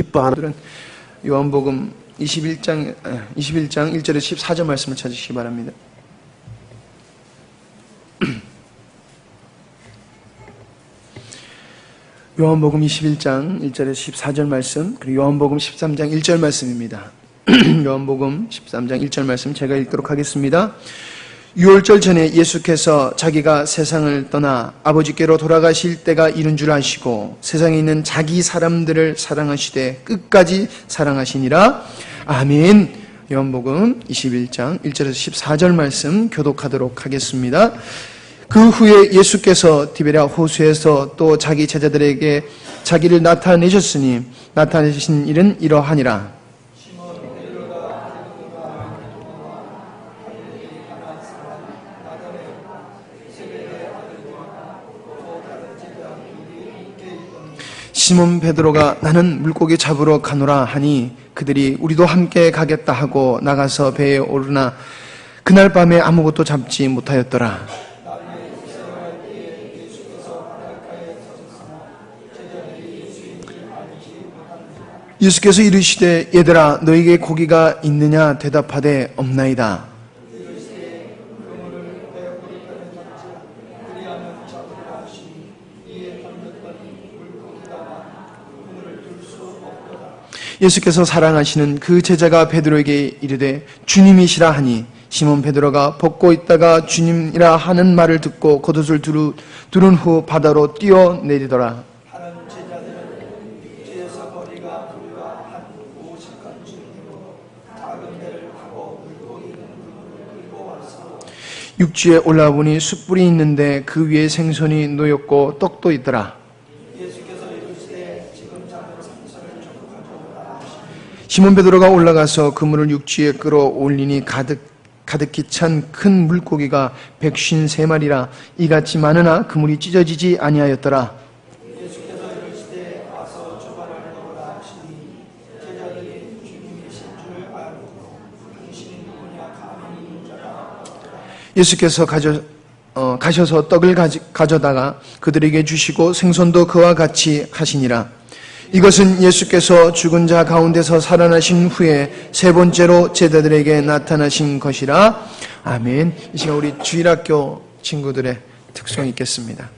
기뻐하는 분들은 요한복음 21장 1절에서 14절 말씀을 찾으시기 바랍니다. 요한복음 21장 1절에서 14절 말씀, 그리고 요한복음 13장 1절 말씀입니다. 요한복음 13장 1절 말씀 제가 읽도록 하겠습니다. 유월절 전에 예수께서 자기가 세상을 떠나 아버지께로 돌아가실 때가 이른 줄 아시고 세상에 있는 자기 사람들을 사랑하시되 끝까지 사랑하시니라. 아멘. 요한복음 21장 1절에서 14절 말씀 교독하도록 하겠습니다. 그 후에 예수께서 디베랴 호수에서 또 자기 제자들에게 자기를 나타내셨으니 나타내신 일은 이러하니라. 시몬 베드로가 나는 물고기 잡으러 가노라 하니 그들이 우리도 함께 가겠다 하고 나가서 배에 오르나 그날 밤에 아무것도 잡지 못하였더라. 예수께서 이르시되 얘들아 너희에게 고기가 있느냐 대답하되 없나이다. 예수께서 사랑하시는 그 제자가 베드로에게 이르되 주님이시라 하니 시몬 베드로가 벗고 있다가 주님이라 하는 말을 듣고 겉옷을 두른 후 바다로 뛰어내리더라. 육지에 올라와 보니 숯불이 있는데 그 위에 생선이 놓였고 떡도 있더라. 시몬 베드로가 올라가서 그물을 육지에 끌어올리니 가득히 찬 큰 물고기가 153마리라 이같이 많으나 그물이 찢어지지 아니하였더라. 예수께서 가셔서 떡을 가져다가 그들에게 주시고 생선도 그와 같이 하시니라. 이것은 예수께서 죽은 자 가운데서 살아나신 후에 세 번째로 제자들에게 나타나신 것이라. 아멘. 이 시간 우리 주일학교 친구들의 특성이 있겠습니다.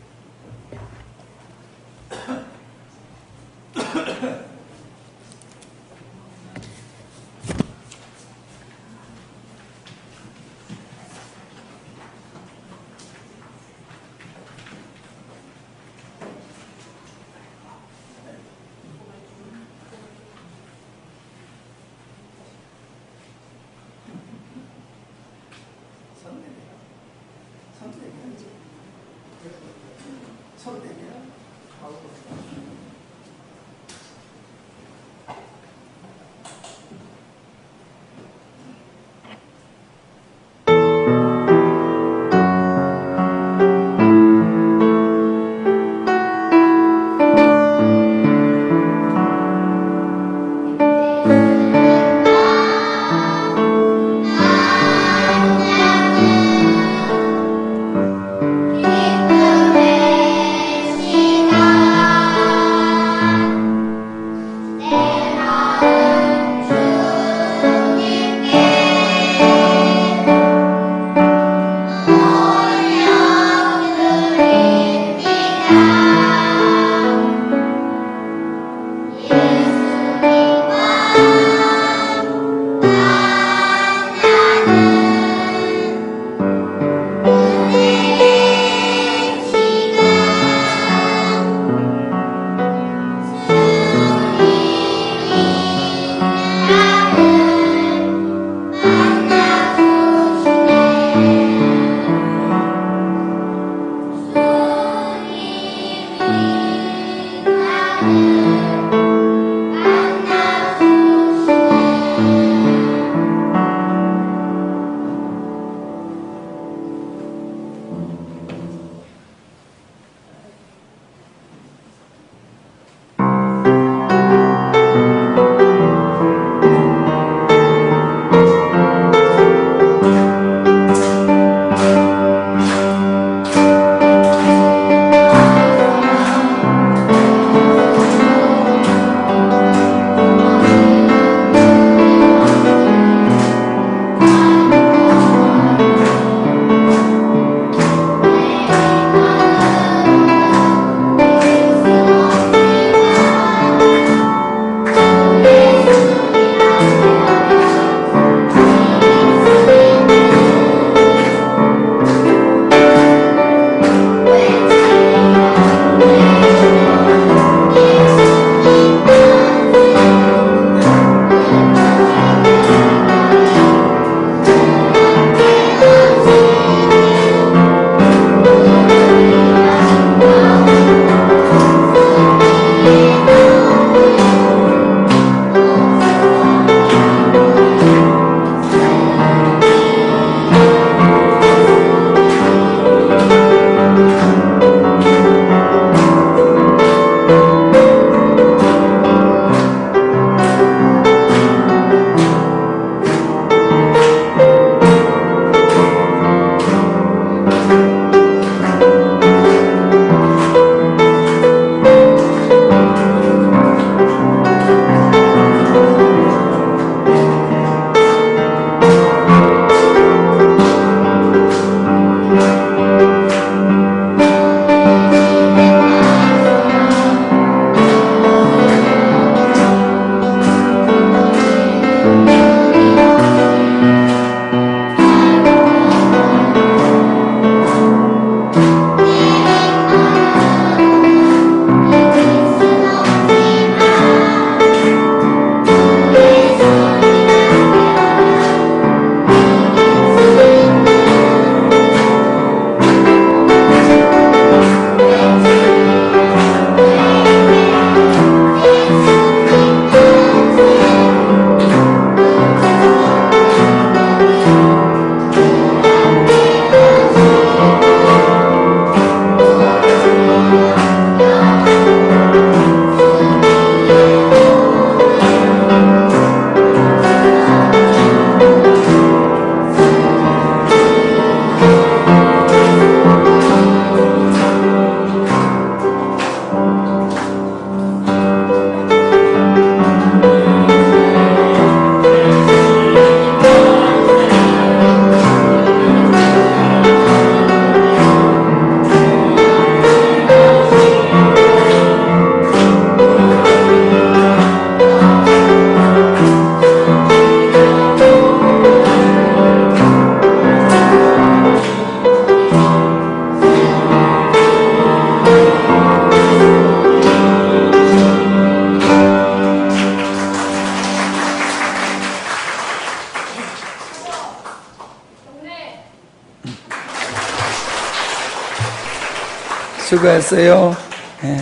수고했어요. 네.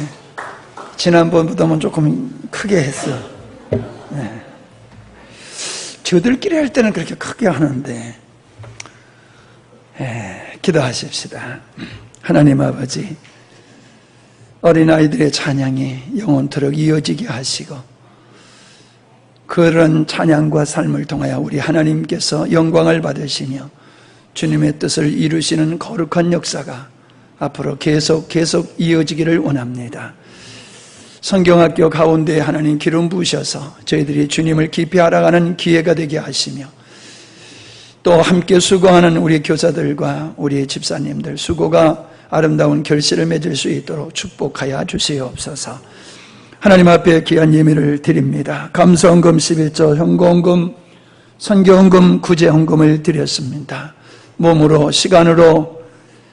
지난번보다는 조금 크게 했어. 네. 저들끼리 할 때는 그렇게 크게 하는데, 기도하십시다. 하나님 아버지, 어린아이들의 찬양이 영원토록 이어지게 하시고, 그런 찬양과 삶을 통하여 우리 하나님께서 영광을 받으시며 주님의 뜻을 이루시는 거룩한 역사가 앞으로 계속 이어지기를 원합니다. 성경학교 가운데 하나님 기름 부으셔서 저희들이 주님을 깊이 알아가는 기회가 되게 하시며, 또 함께 수고하는 우리 교사들과 우리 집사님들 수고가 아름다운 결실을 맺을 수 있도록 축복하여 주시옵소서. 하나님 앞에 귀한 예물을 드립니다. 감사헌금 11조, 현금헌금, 선교헌금, 구제헌금을 드렸습니다. 몸으로, 시간으로,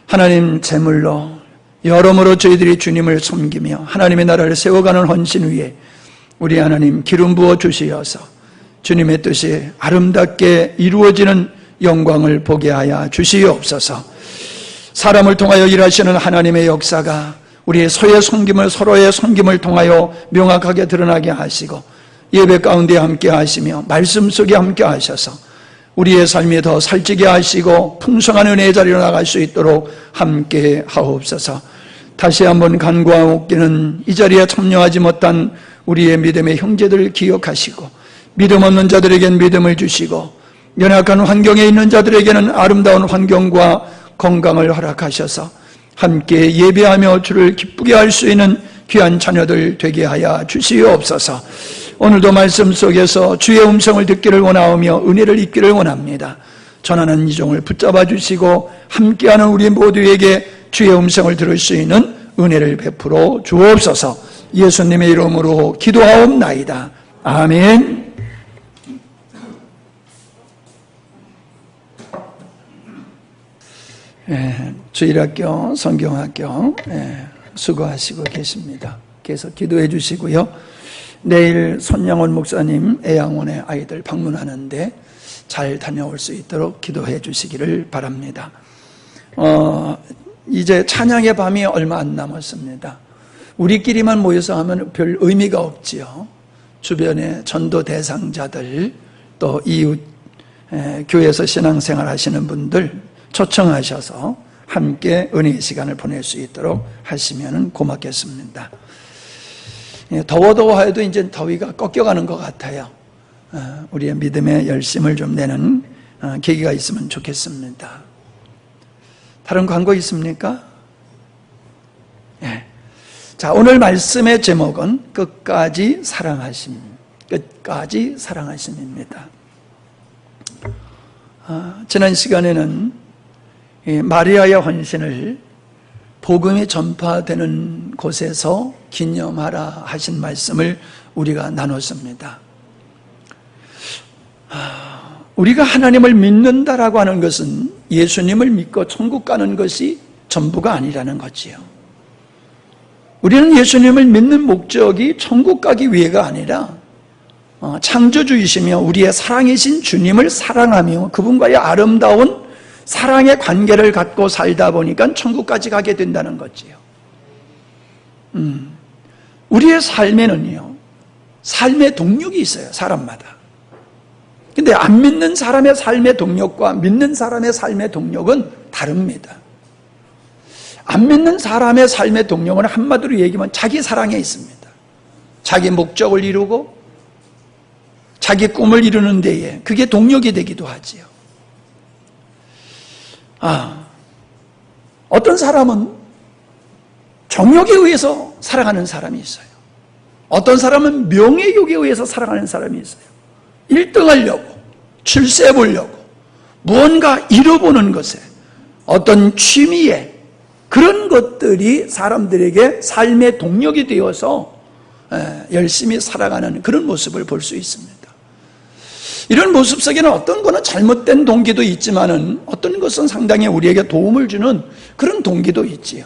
하나님 재물로, 여러모로 저희들이 주님을 섬기며 하나님의 나라를 세워가는 헌신 위에 우리 하나님 기름 부어 주시어서 주님의 뜻이 아름답게 이루어지는 영광을 보게 하여 주시옵소서. 사람을 통하여 일하시는 하나님의 역사가 우리의 서로의 섬김을 통하여 명확하게 드러나게 하시고, 예배 가운데 함께 하시며 말씀 속에 함께 하셔서 우리의 삶이 더 살찌게 하시고 풍성한 은혜의 자리로 나갈 수 있도록 함께 하옵소서. 다시 한번 간구하옵기는 이 자리에 참여하지 못한 우리의 믿음의 형제들을 기억하시고, 믿음 없는 자들에게는 믿음을 주시고, 연약한 환경에 있는 자들에게는 아름다운 환경과 건강을 허락하셔서 함께 예배하며 주를 기쁘게 할 수 있는 귀한 자녀들 되게 하여 주시옵소서. 오늘도 말씀 속에서 주의 음성을 듣기를 원하오며 은혜를 잊기를 원합니다. 전하는 이종을 붙잡아 주시고 함께하는 우리 모두에게 주의 음성을 들을 수 있는 은혜를 베풀어 주옵소서. 예수님의 이름으로 기도하옵나이다. 아멘. 주일학교, 성경학교 수고하시고 계십니다. 계속 기도해 주시고요. 내일 손양원 목사님 애양원의 아이들 방문하는데 잘 다녀올 수 있도록 기도해 주시기를 바랍니다. 이제 찬양의 밤이 얼마 안 남았습니다. 우리끼리만 모여서 하면 별 의미가 없지요. 주변의 전도 대상자들, 또 이웃, 교회에서 신앙생활 하시는 분들 초청하셔서 함께 은혜의 시간을 보낼 수 있도록 하시면 고맙겠습니다. 더워도 이제 더위가 꺾여가는 것 같아요. 우리의 믿음의 열심을 좀 내는 계기가 있으면 좋겠습니다. 다른 광고 있습니까? 자, 오늘 말씀의 제목은 끝까지 사랑하심, 끝까지 사랑하심입니다. 지난 시간에는 마리아의 헌신을 복음이 전파되는 곳에서 기념하라 하신 말씀을 우리가 나눴습니다. 우리가 하나님을 믿는다라고 하는 것은 예수님을 믿고 천국 가는 것이 전부가 아니라는 거지요. 우리는 예수님을 믿는 목적이 천국 가기 위해가 아니라 창조주이시며 우리의 사랑이신 주님을 사랑하며 그분과의 아름다운 사랑의 관계를 갖고 살다 보니까 천국까지 가게 된다는 거지요. 우리의 삶에는요, 삶의 동력이 있어요, 사람마다. 근데 안 믿는 사람의 삶의 동력과 믿는 사람의 삶의 동력은 다릅니다. 안 믿는 사람의 삶의 동력은 한마디로 얘기하면 자기 사랑에 있습니다. 자기 목적을 이루고 자기 꿈을 이루는 데에 그게 동력이 되기도 하지요. 어떤 사람은 정욕에 의해서 살아가는 사람이 있어요. 어떤 사람은 명예욕에 의해서 살아가는 사람이 있어요. 1등 하려고, 출세 보려고, 무언가 이뤄보는 것에, 어떤 취미에, 그런 것들이 사람들에게 삶의 동력이 되어서 열심히 살아가는 그런 모습을 볼 수 있습니다. 이런 모습 속에는 어떤 거는 잘못된 동기도 있지만은 어떤 것은 상당히 우리에게 도움을 주는 그런 동기도 있지요.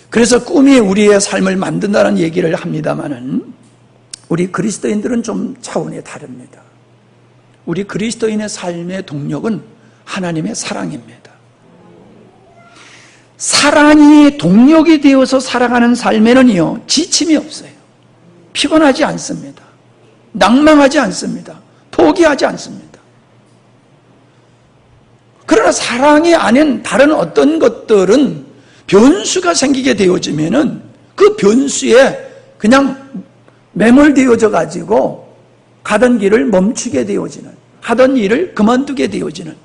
그래서 꿈이 우리의 삶을 만든다는 얘기를 합니다만은 우리 그리스도인들은 좀 차원이 다릅니다. 우리 그리스도인의 삶의 동력은 하나님의 사랑입니다. 사랑이 동력이 되어서 살아가는 삶에는요, 지침이 없어요. 피곤하지 않습니다. 낭망하지 않습니다. 포기하지 않습니다. 그러나 사랑이 아닌 다른 어떤 것들은 변수가 생기게 되어지면은 그 변수에 그냥 매몰되어져 가지고 가던 길을 멈추게 되어지는, 하던 일을 그만두게 되어지는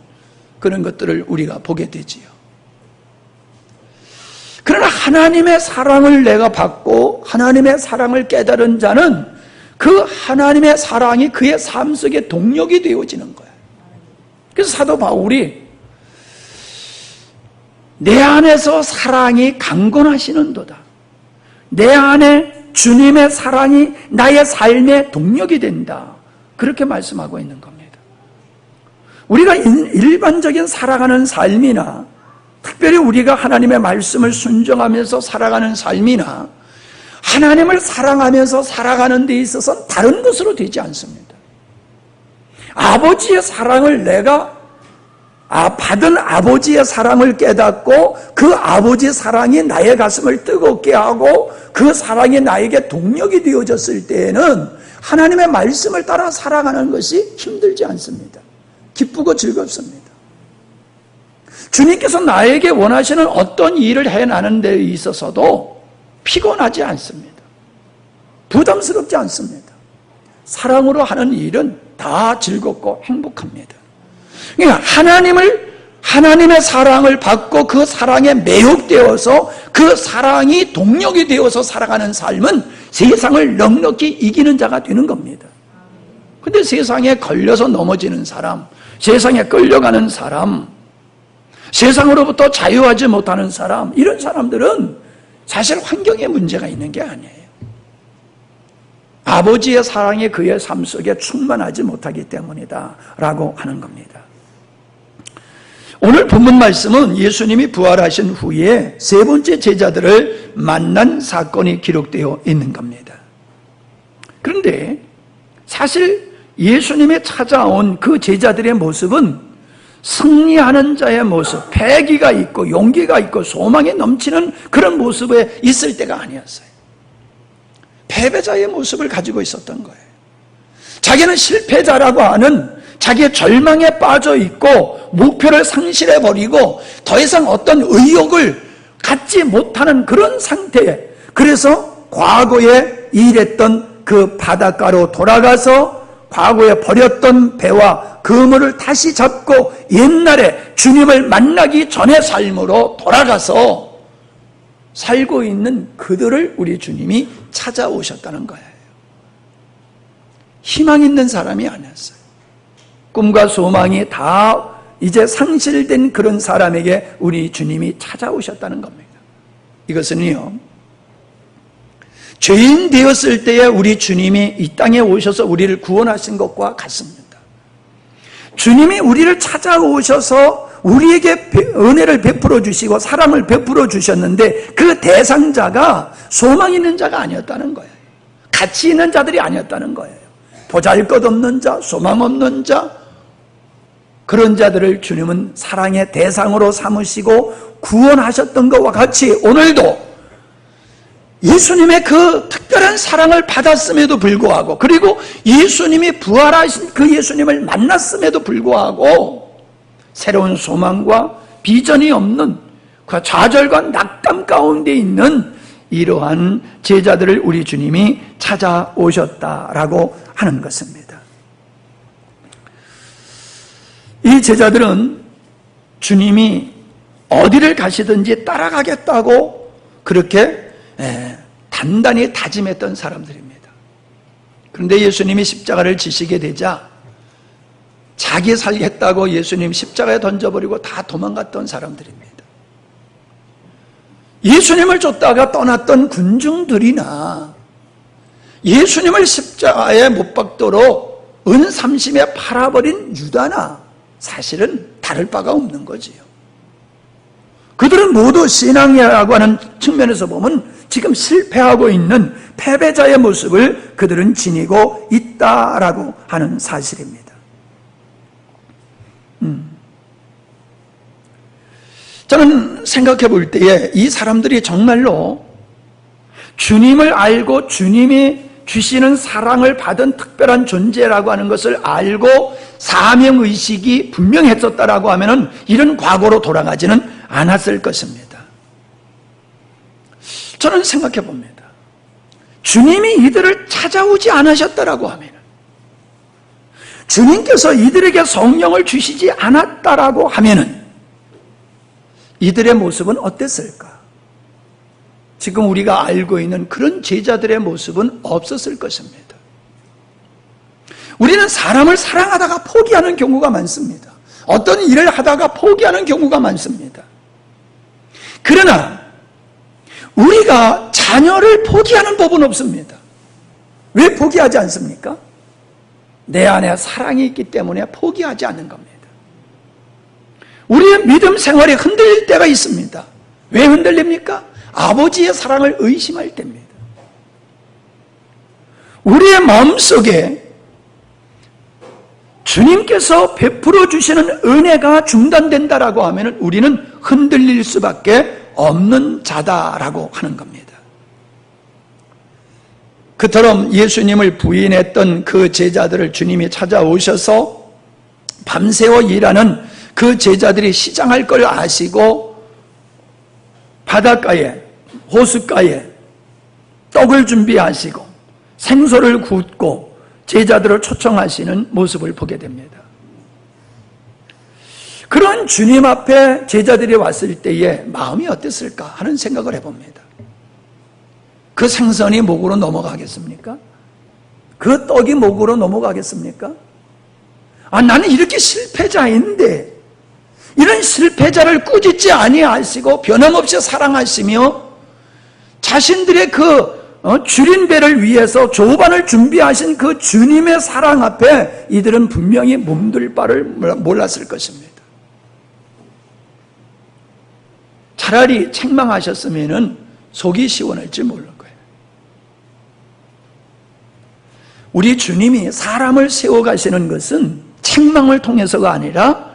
그런 것들을 우리가 보게 되지요. 그러나 하나님의 사랑을 내가 받고 하나님의 사랑을 깨달은 자는 그 하나님의 사랑이 그의 삶 속에 동력이 되어지는 거예요. 그래서 사도 바울이 내 안에서 사랑이 강건하시는도다. 내 안에 주님의 사랑이 나의 삶의 동력이 된다. 그렇게 말씀하고 있는 겁니다. 우리가 일반적인 살아가는 삶이나 특별히 우리가 하나님의 말씀을 순종하면서 살아가는 삶이나 하나님을 사랑하면서 살아가는 데 있어서는 다른 것으로 되지 않습니다. 아버지의 사랑을 내가 받은 아버지의 사랑을 깨닫고 그 아버지의 사랑이 나의 가슴을 뜨겁게 하고 그 사랑이 나에게 동력이 되어졌을 때에는 하나님의 말씀을 따라 살아가는 것이 힘들지 않습니다. 기쁘고 즐겁습니다. 주님께서 나에게 원하시는 어떤 일을 해나가는 데 있어서도 피곤하지 않습니다. 부담스럽지 않습니다. 사랑으로 하는 일은 다 즐겁고 행복합니다. 그러니까 하나님의 사랑을 받고 그 사랑에 매혹되어서 그 사랑이 동력이 되어서 살아가는 삶은 세상을 넉넉히 이기는 자가 되는 겁니다. 근데 세상에 걸려서 넘어지는 사람, 세상에 끌려가는 사람, 세상으로부터 자유하지 못하는 사람, 이런 사람들은 사실 환경에 문제가 있는 게 아니에요. 아버지의 사랑이 그의 삶 속에 충만하지 못하기 때문이다 라고 하는 겁니다. 오늘 본문 말씀은 예수님이 부활하신 후에 세 번째 제자들을 만난 사건이 기록되어 있는 겁니다. 그런데 사실 예수님이 찾아온 그 제자들의 모습은 승리하는 자의 모습, 패기가 있고 용기가 있고 소망이 넘치는 그런 모습에 있을 때가 아니었어요. 패배자의 모습을 가지고 있었던 거예요. 자기는 실패자라고 하는 자기의 절망에 빠져 있고 목표를 상실해버리고 더 이상 어떤 의욕을 갖지 못하는 그런 상태에, 그래서 과거에 일했던 그 바닷가로 돌아가서 과거에 버렸던 배와 그물을 다시 잡고 옛날에 주님을 만나기 전의 삶으로 돌아가서 살고 있는 그들을 우리 주님이 찾아오셨다는 거예요. 희망 있는 사람이 아니었어요. 꿈과 소망이 다 이제 상실된 그런 사람에게 우리 주님이 찾아오셨다는 겁니다. 이것은요, 죄인 되었을 때에 우리 주님이 이 땅에 오셔서 우리를 구원하신 것과 같습니다. 주님이 우리를 찾아오셔서 우리에게 은혜를 베풀어 주시고 사랑을 베풀어 주셨는데 그 대상자가 소망 있는 자가 아니었다는 거예요. 가치 있는 자들이 아니었다는 거예요. 보잘것없는 자, 소망 없는 자, 그런 자들을 주님은 사랑의 대상으로 삼으시고 구원하셨던 것과 같이 오늘도 예수님의 그 특별한 사랑을 받았음에도 불구하고, 그리고 예수님이 부활하신 그 예수님을 만났음에도 불구하고 새로운 소망과 비전이 없는 그 좌절과 낙담 가운데 있는 이러한 제자들을 우리 주님이 찾아오셨다라고 하는 것입니다. 이 제자들은 주님이 어디를 가시든지 따라가겠다고 그렇게 단단히 다짐했던 사람들입니다. 그런데 예수님이 십자가를 지시게 되자 자기 살겠다고 예수님 십자가에 던져버리고 다 도망갔던 사람들입니다. 예수님을 쫓다가 떠났던 군중들이나 예수님을 십자가에 못 박도록 은삼심에 팔아버린 유다나 사실은 다를 바가 없는 거지요. 그들은 모두 신앙이라고 하는 측면에서 보면 지금 실패하고 있는 패배자의 모습을 그들은 지니고 있다라고 하는 사실입니다. 저는 생각해 볼 때에 이 사람들이 정말로 주님을 알고 주님이 주시는 사랑을 받은 특별한 존재라고 하는 것을 알고 사명의식이 분명했었다라고 하면은 이런 과거로 돌아가지는 않았을 것입니다. 저는 생각해 봅니다. 주님이 이들을 찾아오지 않으셨다라고 하면, 주님께서 이들에게 성령을 주시지 않았다라고 하면은 이들의 모습은 어땠을까? 지금 우리가 알고 있는 그런 제자들의 모습은 없었을 것입니다. 우리는 사람을 사랑하다가 포기하는 경우가 많습니다. 어떤 일을 하다가 포기하는 경우가 많습니다. 그러나 우리가 자녀를 포기하는 법은 없습니다. 왜 포기하지 않습니까? 내 안에 사랑이 있기 때문에 포기하지 않는 겁니다. 우리의 믿음 생활이 흔들릴 때가 있습니다. 왜 흔들립니까? 아버지의 사랑을 의심할 때입니다. 우리의 마음속에 주님께서 베풀어 주시는 은혜가 중단된다라고 하면 우리는 흔들릴 수밖에 없는 자다라고 하는 겁니다. 그처럼 예수님을 부인했던 그 제자들을 주님이 찾아오셔서 밤새워 일하는 그 제자들이 시장할 걸 아시고 바닷가에, 호숫가에 떡을 준비하시고 생소를 굽고 제자들을 초청하시는 모습을 보게 됩니다. 그런 주님 앞에 제자들이 왔을 때에 마음이 어땠을까 하는 생각을 해봅니다. 그 생선이 목으로 넘어가겠습니까? 그 떡이 목으로 넘어가겠습니까? 나는 이렇게 실패자인데 이런 실패자를 꾸짖지 아니하시고 변함없이 사랑하시며 자신들의 줄인 배를 위해서 조반을 준비하신 그 주님의 사랑 앞에 이들은 분명히 몸둘 바를 몰랐을 것입니다. 차라리 책망하셨으면 속이 시원할지 모를 거예요. 우리 주님이 사람을 세워가시는 것은 책망을 통해서가 아니라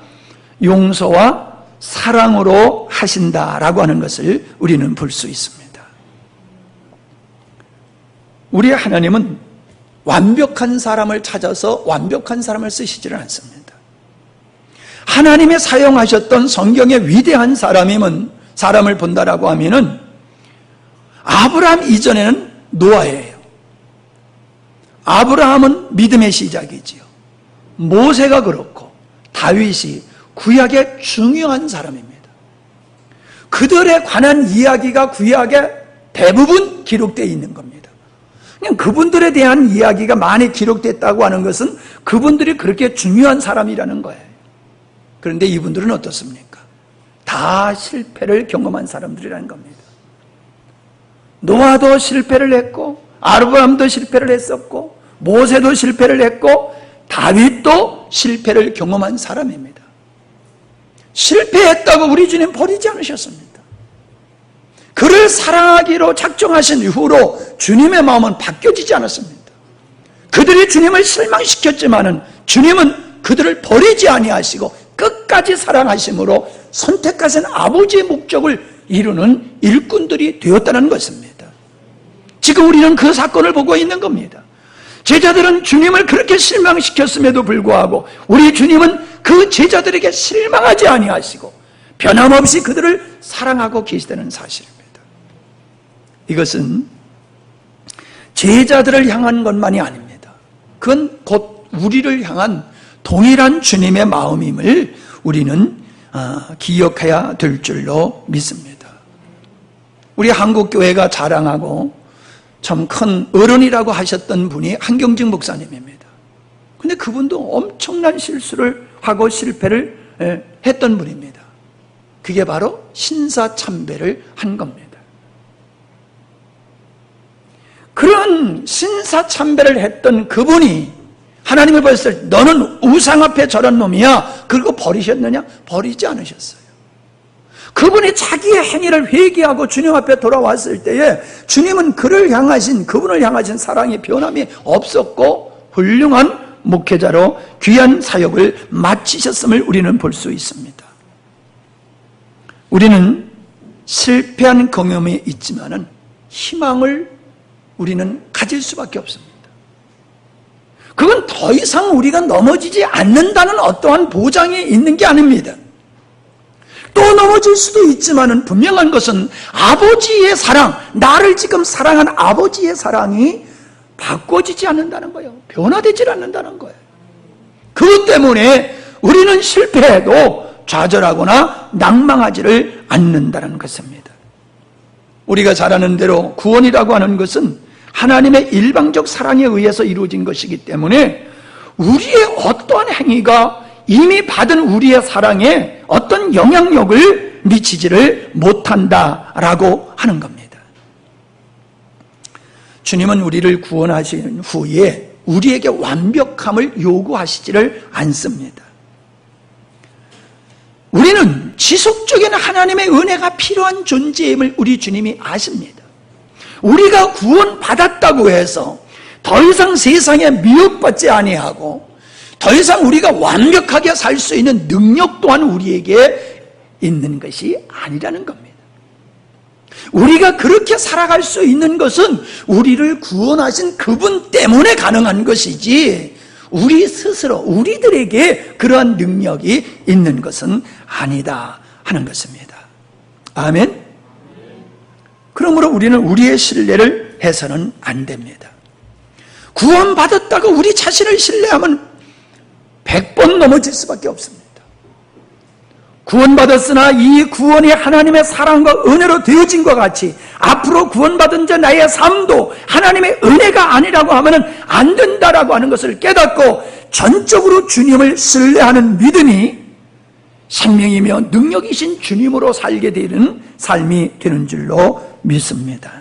용서와 사랑으로 하신다라고 하는 것을 우리는 볼 수 있습니다. 우리 하나님은 완벽한 사람을 찾아서 완벽한 사람을 쓰시지는 않습니다. 하나님이 사용하셨던 성경의 위대한 사람을 본다라고 하면은 아브라함 이전에는 노아예요. 아브라함은 믿음의 시작이지요. 모세가 그렇고 다윗이 구약의 중요한 사람입니다. 그들에 관한 이야기가 구약에 대부분 기록되어 있는 겁니다. 그냥 그분들에 대한 이야기가 많이 기록됐다고 하는 것은 그분들이 그렇게 중요한 사람이라는 거예요. 그런데 이분들은 어떻습니까? 다 실패를 경험한 사람들이라는 겁니다. 노아도 실패를 했고 아브라함도 실패를 했었고 모세도 실패를 했고 다윗도 실패를 경험한 사람입니다. 실패했다고 우리 주님 버리지 않으셨습니다. 그를 사랑하기로 작정하신 이후로 주님의 마음은 바뀌어지지 않았습니다. 그들이 주님을 실망시켰지만은 주님은 그들을 버리지 아니하시고 끝까지 사랑하심으로 선택하신 아버지의 목적을 이루는 일꾼들이 되었다는 것입니다. 지금 우리는 그 사건을 보고 있는 겁니다. 제자들은 주님을 그렇게 실망시켰음에도 불구하고 우리 주님은 그 제자들에게 실망하지 아니하시고 변함없이 그들을 사랑하고 계시다는 사실입니다. 이것은 제자들을 향한 것만이 아닙니다. 그건 곧 우리를 향한 동일한 주님의 마음임을 우리는 기억해야 될 줄로 믿습니다. 우리 한국교회가 자랑하고 참 큰 어른이라고 하셨던 분이 한경직 목사님입니다. 근데 그분도 엄청난 실수를 하고 실패를 했던 분입니다. 그게 바로 신사참배를 한 겁니다. 그런 신사참배를 했던 그분이 하나님을 봤을 때 너는 우상 앞에 저런 놈이야. 그리고 버리셨느냐? 버리지 않으셨어요. 그분이 자기의 행위를 회개하고 주님 앞에 돌아왔을 때에 주님은 그분을 향하신 사랑의 변함이 없었고 훌륭한 목회자로 귀한 사역을 마치셨음을 우리는 볼 수 있습니다. 우리는 실패한 경험이 있지만은 희망을 우리는 가질 수밖에 없습니다. 그건 더 이상 우리가 넘어지지 않는다는 어떠한 보장이 있는 게 아닙니다. 또 넘어질 수도 있지만은 분명한 것은 아버지의 사랑, 나를 지금 사랑한 아버지의 사랑이 바꿔지지 않는다는 거예요. 변화되지 않는다는 거예요. 그것 때문에 우리는 실패해도 좌절하거나 낭망하지를 않는다는 것입니다. 우리가 잘 아는 대로 구원이라고 하는 것은 하나님의 일방적 사랑에 의해서 이루어진 것이기 때문에 우리의 어떠한 행위가 이미 받은 우리의 사랑에 어떤 영향력을 미치지를 못한다라고 하는 겁니다. 주님은 우리를 구원하신 후에 우리에게 완벽함을 요구하시지를 않습니다. 우리는 지속적인 하나님의 은혜가 필요한 존재임을 우리 주님이 아십니다. 우리가 구원받았다고 해서 더 이상 세상에 미혹받지 아니하고 더 이상 우리가 완벽하게 살 수 있는 능력 또한 우리에게 있는 것이 아니라는 겁니다. 우리가 그렇게 살아갈 수 있는 것은 우리를 구원하신 그분 때문에 가능한 것이지 우리 스스로 우리들에게 그러한 능력이 있는 것은 아니다 하는 것입니다. 아멘. 그러므로 우리는 우리의 신뢰를 해서는 안 됩니다. 구원받았다고 우리 자신을 신뢰하면 100번 넘어질 수밖에 없습니다. 구원받았으나 이 구원이 하나님의 사랑과 은혜로 되어진 것 같이 앞으로 구원받은 자 나의 삶도 하나님의 은혜가 아니라고 하면 안 된다라고 하는 것을 깨닫고 전적으로 주님을 신뢰하는 믿음이 생명이며 능력이신 주님으로 살게 되는 삶이 되는 줄로 믿습니다.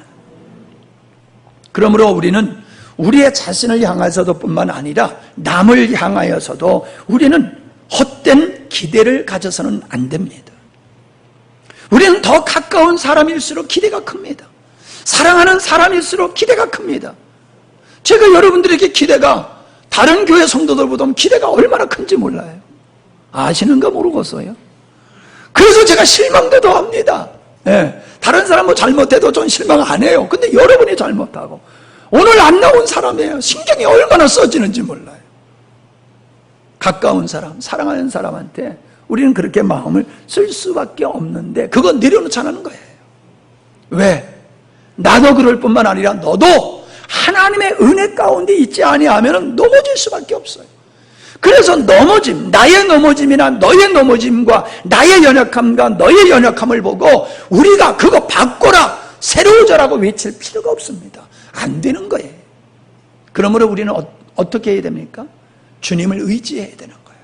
그러므로 우리는 우리의 자신을 향해서도 뿐만 아니라 남을 향하여서도 우리는 헛된 기대를 가져서는 안 됩니다. 우리는 더 가까운 사람일수록 기대가 큽니다. 사랑하는 사람일수록 기대가 큽니다. 제가 여러분들에게 기대가 다른 교회 성도들보다 기대가 얼마나 큰지 몰라요. 아시는가 모르겠어요. 그래서 제가 실망도 더 합니다. 네. 다른 사람 뭐 잘못해도 전 실망 안 해요. 근데 여러분이 잘못하고 오늘 안 나온 사람이에요. 신경이 얼마나 써지는지 몰라요. 가까운 사람, 사랑하는 사람한테 우리는 그렇게 마음을 쓸 수밖에 없는데 그거 내려놓자는 거예요. 왜? 나도 그럴 뿐만 아니라 너도 하나님의 은혜 가운데 있지 아니하면 넘어질 수밖에 없어요. 그래서 넘어짐, 나의 넘어짐이나 너의 넘어짐과 나의 연약함과 너의 연약함을 보고 우리가 그거 바꿔라, 새로워져라고 외칠 필요가 없습니다. 안 되는 거예요. 그러므로 우리는 어떻게 해야 됩니까? 주님을 의지해야 되는 거예요.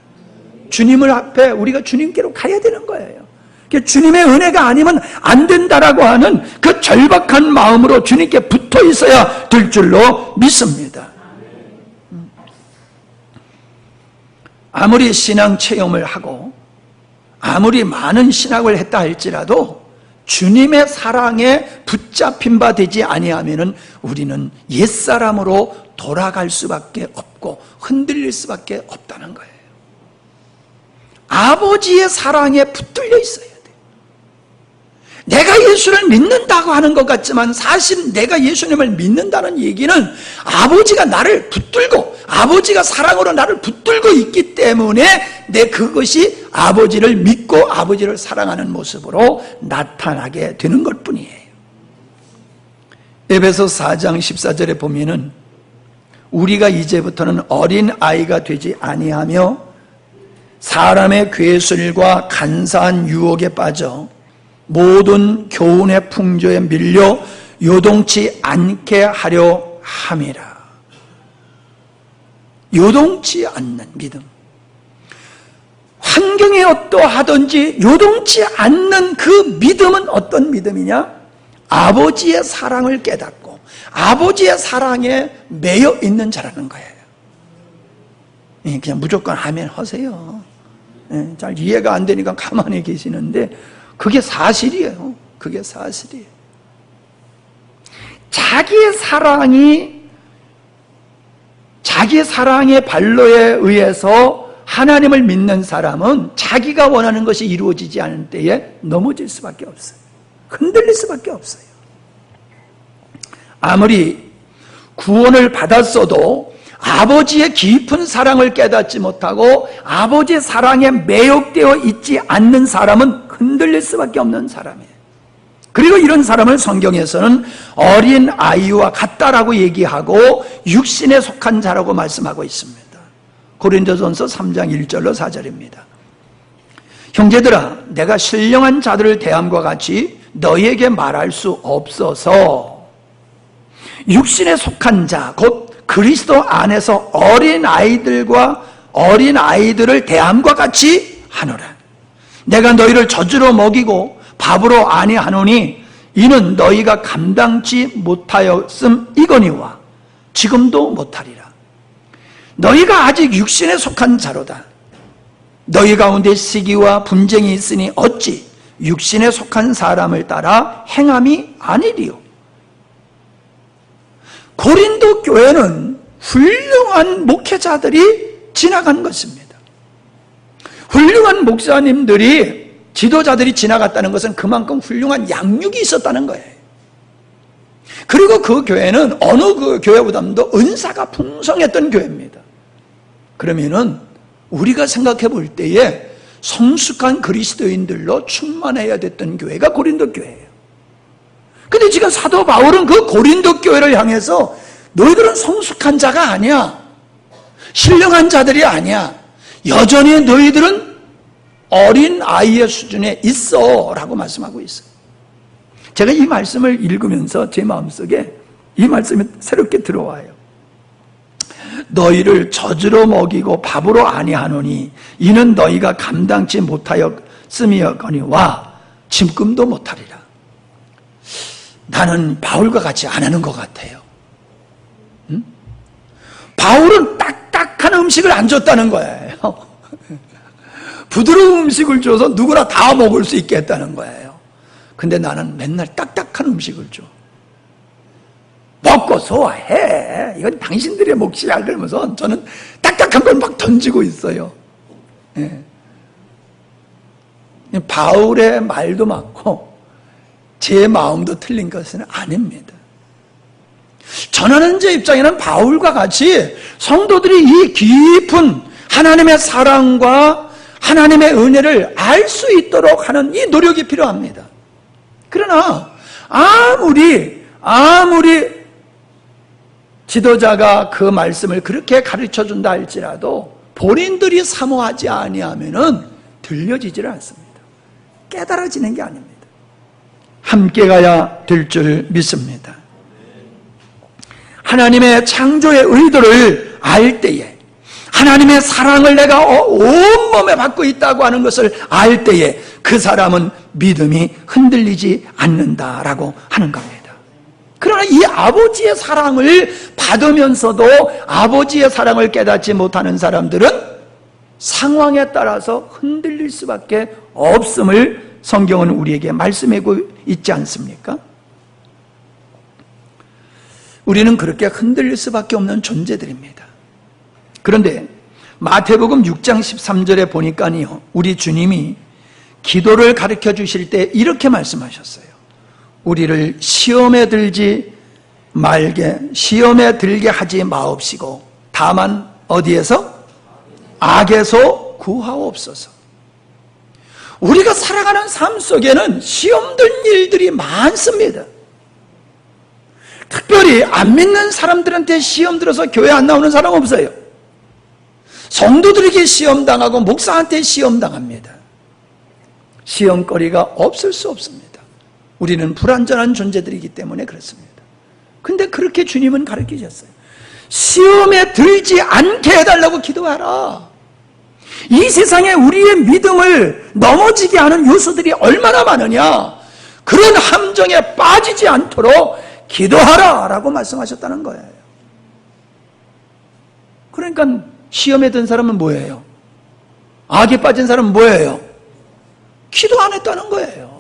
주님을 앞에 우리가 주님께로 가야 되는 거예요. 주님의 은혜가 아니면 안 된다라고 하는 그 절박한 마음으로 주님께 붙어 있어야 될 줄로 믿습니다. 아무리 신앙 체험을 하고 아무리 많은 신학을 했다 할지라도 주님의 사랑에 붙잡힌 바 되지 아니하면은 우리는 옛사람으로 돌아갈 수밖에 없고 흔들릴 수밖에 없다는 거예요. 아버지의 사랑에 붙들려 있어야 돼요. 내가 예수를 믿는다고 하는 것 같지만 사실 내가 예수님을 믿는다는 얘기는 아버지가 나를 붙들고 아버지가 사랑으로 나를 붙들고 있기 때문에 내 그것이 아버지를 믿고 아버지를 사랑하는 모습으로 나타나게 되는 것뿐이에요. 에베소서 4장 14절에 보면은 우리가 이제부터는 어린 아이가 되지 아니하며 사람의 괴술과 간사한 유혹에 빠져 모든 교훈의 풍조에 밀려 요동치 않게 하려 함이라. 요동치 않는 믿음. 환경이 어떠하든지 요동치 않는 그 믿음은 어떤 믿음이냐? 아버지의 사랑을 깨닫고 아버지의 사랑에 매여 있는 자라는 거예요. 그냥 무조건 아멘 하세요. 잘 이해가 안 되니까 가만히 계시는데 그게 사실이에요. 그게 사실이에요. 자기의 사랑의 발로에 의해서 하나님을 믿는 사람은 자기가 원하는 것이 이루어지지 않을 때에 넘어질 수밖에 없어요. 흔들릴 수밖에 없어요. 아무리 구원을 받았어도 아버지의 깊은 사랑을 깨닫지 못하고 아버지의 사랑에 매혹되어 있지 않는 사람은 흔들릴 수밖에 없는 사람이에요. 그리고 이런 사람을 성경에서는 어린 아이와 같다라고 얘기하고 육신에 속한 자라고 말씀하고 있습니다. 고린도전서 3장 1절로 4절입니다. 형제들아, 내가 신령한 자들을 대함과 같이 너희에게 말할 수 없어서 육신에 속한 자, 곧 그리스도 안에서 어린 아이들을 대함과 같이 하노라. 내가 너희를 젖으로 먹이고 밥으로 아니하노니 이는 너희가 감당치 못하였음이거니와 지금도 못하리라. 너희가 아직 육신에 속한 자로다. 너희 가운데 시기와 분쟁이 있으니 어찌 육신에 속한 사람을 따라 행함이 아니리요. 고린도 교회는 훌륭한 목회자들이 지나간 것입니다. 훌륭한 목사님들이, 지도자들이 지나갔다는 것은 그만큼 훌륭한 양육이 있었다는 거예요. 그리고 그 교회는 어느 그 교회보다도 은사가 풍성했던 교회입니다. 그러면은 우리가 생각해 볼 때에 성숙한 그리스도인들로 충만해야 됐던 교회가 고린도 교회예요. 근데 지금 사도 바울은 그 고린도 교회를 향해서 너희들은 성숙한 자가 아니야. 신령한 자들이 아니야. 여전히 너희들은 어린 아이의 수준에 있어 라고 말씀하고 있어요. 제가 이 말씀을 읽으면서 제 마음속에 이 말씀이 새롭게 들어와요. 너희를 젖으로 먹이고 밥으로 아니하노니 이는 너희가 감당치 못하였음이거니와 지금도 못하리라. 나는 바울과 같이 안 하는 것 같아요. 응? 바울은 딱딱한 음식을 안 줬다는 거예요. 부드러운 음식을 줘서 누구나 다 먹을 수 있게 했다는 거예요. 근데 나는 맨날 딱딱한 음식을 줘. 먹고 소화해. 이건 당신들의 몫이야. 그러면서 저는 딱딱한 걸 막 던지고 있어요. 예. 바울의 말도 맞고 제 마음도 틀린 것은 아닙니다. 전하는 제 입장에는 바울과 같이 성도들이 이 깊은 하나님의 사랑과 하나님의 은혜를 알 수 있도록 하는 이 노력이 필요합니다. 그러나 아무리 지도자가 그 말씀을 그렇게 가르쳐준다 할지라도 본인들이 사모하지 아니하면은 들려지질 않습니다. 깨달아지는 게 아닙니다. 함께 가야 될 줄 믿습니다. 하나님의 창조의 의도를 알 때에, 하나님의 사랑을 내가 온몸에 받고 있다고 하는 것을 알 때에 그 사람은 믿음이 흔들리지 않는다라고 하는 겁니다. 그러나 이 아버지의 사랑을 받으면서도 아버지의 사랑을 깨닫지 못하는 사람들은 상황에 따라서 흔들릴 수밖에 없음을 성경은 우리에게 말씀하고 있지 않습니까? 우리는 그렇게 흔들릴 수밖에 없는 존재들입니다. 그런데 마태복음 6장 13절에 보니까요, 우리 주님이 기도를 가르쳐 주실 때 이렇게 말씀하셨어요. 우리를 시험에 들게 하지 마옵시고 다만 어디에서? 악에서 구하옵소서. 우리가 살아가는 삶 속에는 시험된 일들이 많습니다. 특별히 안 믿는 사람들한테 시험 들어서 교회 안 나오는 사람 없어요. 성도들에게 시험당하고 목사한테 시험당합니다. 시험거리가 없을 수 없습니다. 우리는 불완전한 존재들이기 때문에 그렇습니다. 근데 그렇게 주님은 가르치셨어요. 시험에 들지 않게 해달라고 기도하라. 이 세상에 우리의 믿음을 넘어지게 하는 요소들이 얼마나 많으냐. 그런 함정에 빠지지 않도록 기도하라 라고 말씀하셨다는 거예요. 그러니까 시험에 든 사람은 뭐예요? 악에 빠진 사람은 뭐예요? 기도 안 했다는 거예요.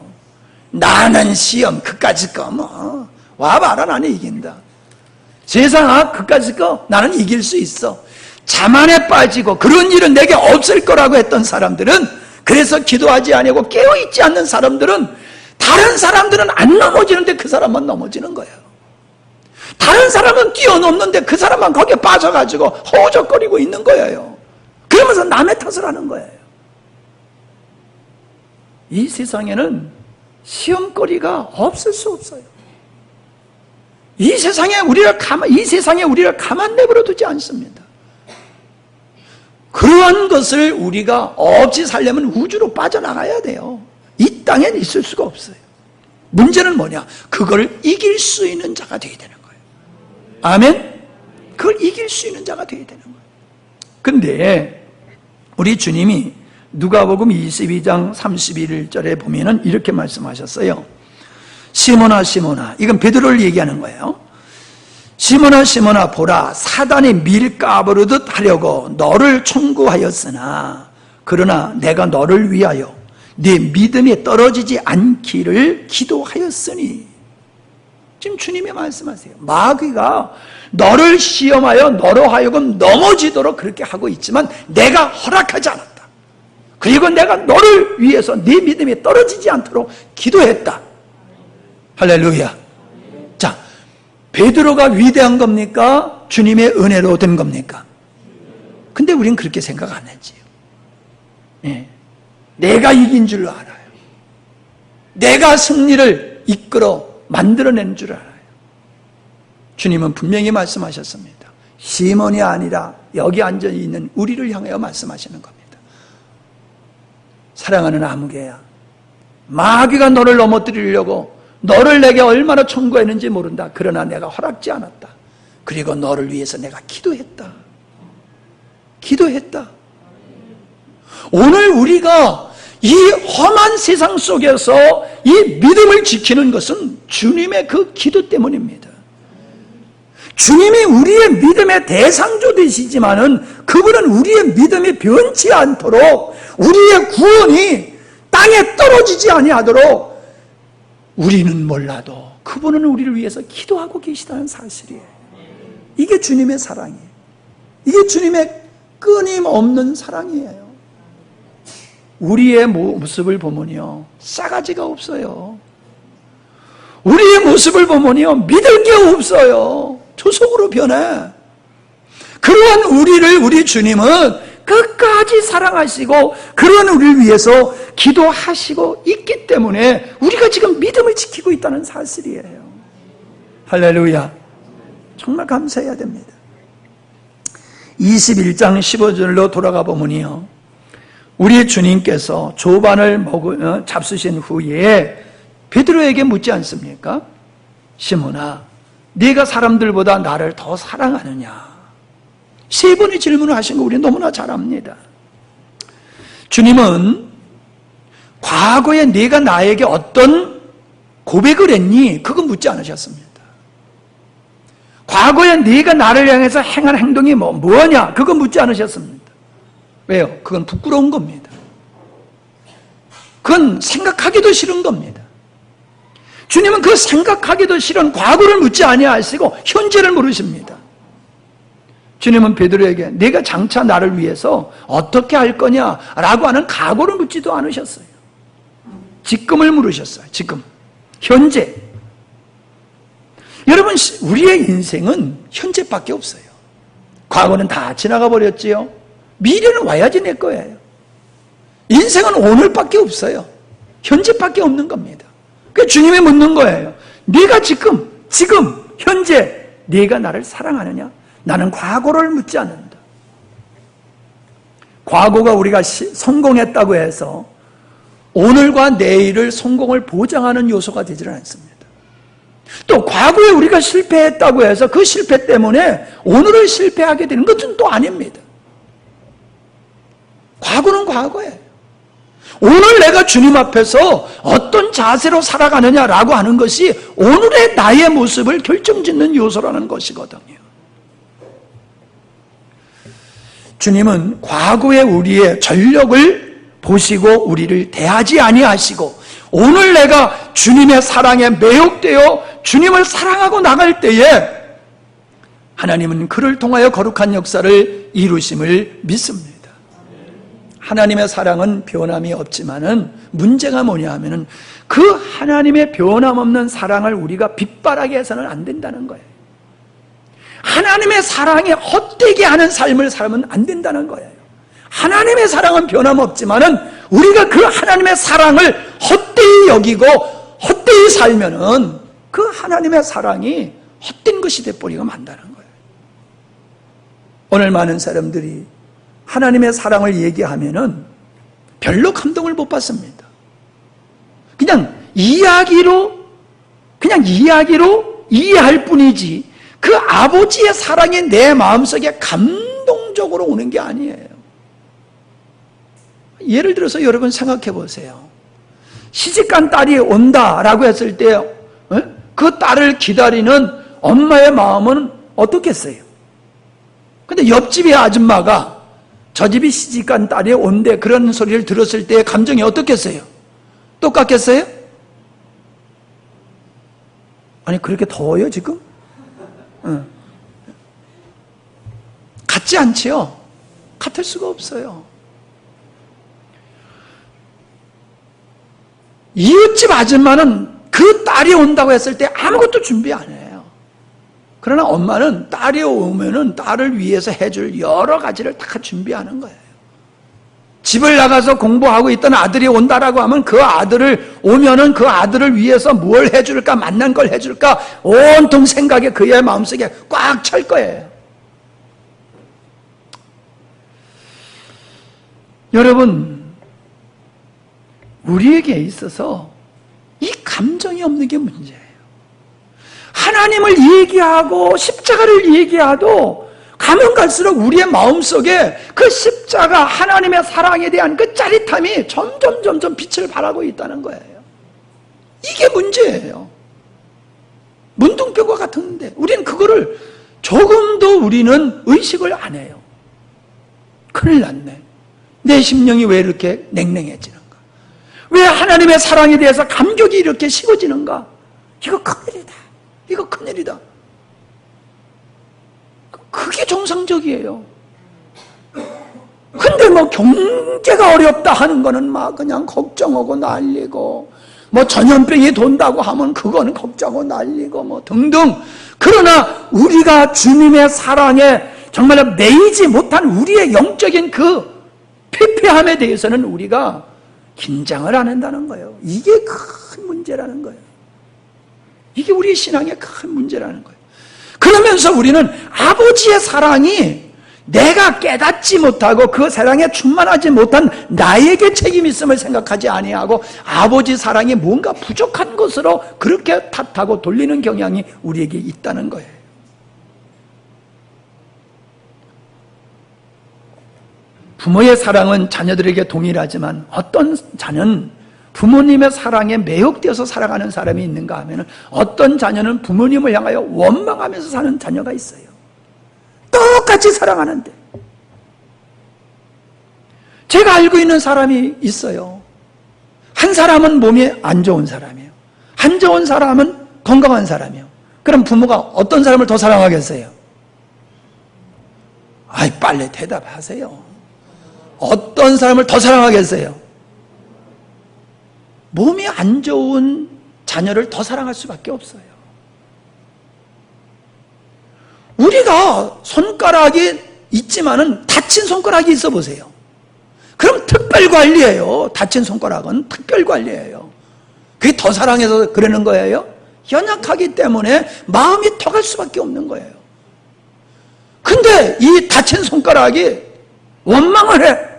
나는 시험 그까짓 거 뭐 와봐라 나는 이긴다. 세상 악 그까짓 거 나는 이길 수 있어. 자만에 빠지고 그런 일은 내게 없을 거라고 했던 사람들은, 그래서 기도하지 아니하고 깨어있지 않는 사람들은, 다른 사람들은 안 넘어지는데 그 사람만 넘어지는 거예요. 다른 사람은 뛰어넘는데 그 사람만 거기에 빠져가지고 허우적거리고 있는 거예요. 그러면서 남의 탓을 하는 거예요. 이 세상에는 시험거리가 없을 수 없어요. 이 세상에 우리를 가만 내버려 두지 않습니다. 그러한 것을 우리가 없이 살려면 우주로 빠져나가야 돼요. 이 땅엔 있을 수가 없어요. 문제는 뭐냐? 그걸 이길 수 있는 자가 되어야 되는 거예요. 아멘? 그걸 이길 수 있는 자가 되어야 되는 거예요. 근데 우리 주님이 누가복음 22장 31절에 보면은 이렇게 말씀하셨어요. 시몬아 시몬아, 이건 베드로를 얘기하는 거예요. 시몬아 시몬아, 보라, 사단이 밀 까부르듯 하려고 너를 청구하였으나 그러나 내가 너를 위하여 네 믿음이 떨어지지 않기를 기도하였으니. 지금 주님이 말씀하세요. 마귀가 너를 시험하여 너로 하여금 넘어지도록 그렇게 하고 있지만 내가 허락하지 않았다. 그리고 내가 너를 위해서 네 믿음이 떨어지지 않도록 기도했다. 할렐루야. 자, 베드로가 위대한 겁니까? 주님의 은혜로 된 겁니까? 근데 우린 그렇게 생각 안 했지요. 예. 내가 이긴 줄 알아요. 내가 승리를 이끌어 만들어낸 줄 알아요. 주님은 분명히 말씀하셨습니다. 시몬이 아니라 여기 앉아있는 우리를 향하여 말씀하시는 겁니다. 사랑하는 아무개야, 마귀가 너를 넘어뜨리려고 너를 내게 얼마나 청구했는지 모른다. 그러나 내가 허락지 않았다. 그리고 너를 위해서 내가 기도했다. 오늘 우리가 이 험한 세상 속에서 이 믿음을 지키는 것은 주님의 그 기도 때문입니다. 주님이 우리의 믿음의 대상조 되시지만은 그분은 우리의 믿음이 변치 않도록, 우리의 구원이 땅에 떨어지지 아니하도록, 우리는 몰라도 그분은 우리를 위해서 기도하고 계시다는 사실이에요. 이게 주님의 사랑이에요. 이게 주님의 끊임없는 사랑이에요. 우리의 모습을 보면요, 싸가지가 없어요. 우리의 모습을 보면요, 믿을 게 없어요. 조속으로 변해. 그러한 우리를 우리 주님은 끝까지 사랑하시고 그런 우리를 위해서 기도하시고 있기 때문에 우리가 지금 믿음을 지키고 있다는 사실이에요. 할렐루야. 정말 감사해야 됩니다. 21장 15절로 돌아가 보면요, 우리 주님께서 조반을 잡수신 후에 베드로에게 묻지 않습니까? 시몬아, 네가 사람들보다 나를 더 사랑하느냐? 3번의 질문을 하신 거 우리 너무나 잘 압니다. 주님은 과거에 네가 나에게 어떤 고백을 했니? 그거 묻지 않으셨습니다. 과거에 네가 나를 향해서 행한 행동이 뭐냐? 그거 묻지 않으셨습니다. 왜요? 그건 부끄러운 겁니다. 그건 생각하기도 싫은 겁니다. 주님은 그 생각하기도 싫은 과거를 묻지 아니하시고 현재를 물으십니다. 주님은 베드로에게 네가 장차 나를 위해서 어떻게 할 거냐라고 하는 각오를 묻지도 않으셨어요. 지금을 물으셨어요. 지금, 현재. 여러분, 우리의 인생은 현재밖에 없어요. 과거는 다 지나가 버렸지요. 미래는 와야지 내 거예요. 인생은 오늘밖에 없어요. 현재밖에 없는 겁니다. 그래서 주님이 묻는 거예요. 네가 지금 현재 네가 나를 사랑하느냐? 나는 과거를 묻지 않는다. 과거가 우리가 성공했다고 해서 오늘과 내일을 성공을 보장하는 요소가 되지는 않습니다. 또 과거에 우리가 실패했다고 해서 그 실패 때문에 오늘을 실패하게 되는 것은 또 아닙니다. 과거는 과거예요. 오늘 내가 주님 앞에서 어떤 자세로 살아가느냐라고 하는 것이 오늘의 나의 모습을 결정짓는 요소라는 것이거든요. 주님은 과거의 우리의 전력을 보시고 우리를 대하지 아니하시고 오늘 내가 주님의 사랑에 매혹되어 주님을 사랑하고 나갈 때에 하나님은 그를 통하여 거룩한 역사를 이루심을 믿습니다. 하나님의 사랑은 변함이 없지만은 문제가 뭐냐 하면은 그 하나님의 변함없는 사랑을 우리가 빗바라게 해서는 안 된다는 거예요. 하나님의 사랑에 헛되게 하는 삶을 살면 안 된다는 거예요. 하나님의 사랑은 변함없지만은 우리가 그 하나님의 사랑을 헛되이 여기고 헛되이 살면은 그 하나님의 사랑이 헛된 것이 돼버리고 만다는 거예요. 오늘 많은 사람들이 하나님의 사랑을 얘기하면은 별로 감동을 못 받습니다. 그냥 이야기로 이해할 뿐이지 그 아버지의 사랑이 내 마음속에 감동적으로 오는 게 아니에요. 예를 들어서 여러분 생각해 보세요. 시집간 딸이 온다라고 했을 때 그 딸을 기다리는 엄마의 마음은 어떻겠어요? 근데 옆집의 아줌마가 저 집이 시집간 딸이 온대 그런 소리를 들었을 때 감정이 어떻겠어요? 똑같겠어요? 아니 그렇게 더워요 지금? 같지 않지요? 같을 수가 없어요. 이웃집 아줌마는 그 딸이 온다고 했을 때 아무것도 준비 안 해요. 그러나 엄마는 딸이 오면은 딸을 위해서 해줄 여러 가지를 다 준비하는 거예요. 집을 나가서 공부하고 있던 아들이 온다라고 하면 그 아들을 오면은 그 아들을 위해서 뭘 해줄까, 만난 걸 해줄까 온통 생각에 그의 마음속에 꽉 찰 거예요. 여러분, 우리에게 있어서 이 감정이 없는 게 문제예요. 하나님을 얘기하고 십자가를 얘기해도 가면 갈수록 우리의 마음속에 그 십자가 하나님의 사랑에 대한 그 짜릿함이 점점 빛을 발하고 있다는 거예요. 이게 문제예요. 문둥병과 같은데 우리는 그거를 조금도 우리는 의식을 안 해요. 큰일 났네. 내 심령이 왜 이렇게 냉랭해지는가? 왜 하나님의 사랑에 대해서 감격이 이렇게 식어지는가? 이거 큰일이다. 이거 큰일이다. 그게 정상적이에요. 근데 뭐 경제가 어렵다 하는 거는 막 그냥 걱정하고 난리고, 뭐 전염병이 돈다고 하면 그거는 걱정하고 난리고 뭐 등등. 그러나 우리가 주님의 사랑에 정말 매이지 못한 우리의 영적인 그 피폐함에 대해서는 우리가 긴장을 안 한다는 거예요. 이게 큰 문제라는 거예요. 이게 우리 신앙의 큰 문제라는 거예요. 그러면서 우리는 아버지의 사랑이 내가 깨닫지 못하고 그 사랑에 충만하지 못한 나에게 책임이 있음을 생각하지 아니하고 아버지 사랑이 뭔가 부족한 것으로 그렇게 탓하고 돌리는 경향이 우리에게 있다는 거예요. 부모의 사랑은 자녀들에게 동일하지만 어떤 자녀는 부모님의 사랑에 매혹되어서 살아가는 사람이 있는가 하면 어떤 자녀는 부모님을 향하여 원망하면서 사는 자녀가 있어요. 똑같이 사랑하는데. 제가 알고 있는 사람이 있어요. 한 사람은 몸이 안 좋은 사람이에요. 안 좋은 사람은 건강한 사람이에요. 그럼 부모가 어떤 사람을 더 사랑하겠어요? 아이, 빨리 대답하세요. 어떤 사람을 더 사랑하겠어요? 몸이 안 좋은 자녀를 더 사랑할 수밖에 없어요. 우리가 손가락이 있지만은 다친 손가락이 있어 보세요. 그럼 특별 관리예요. 다친 손가락은 특별 관리예요. 그게 더 사랑해서 그러는 거예요? 연약하기 때문에 마음이 더 갈 수밖에 없는 거예요. 근데 이 다친 손가락이 원망을 해.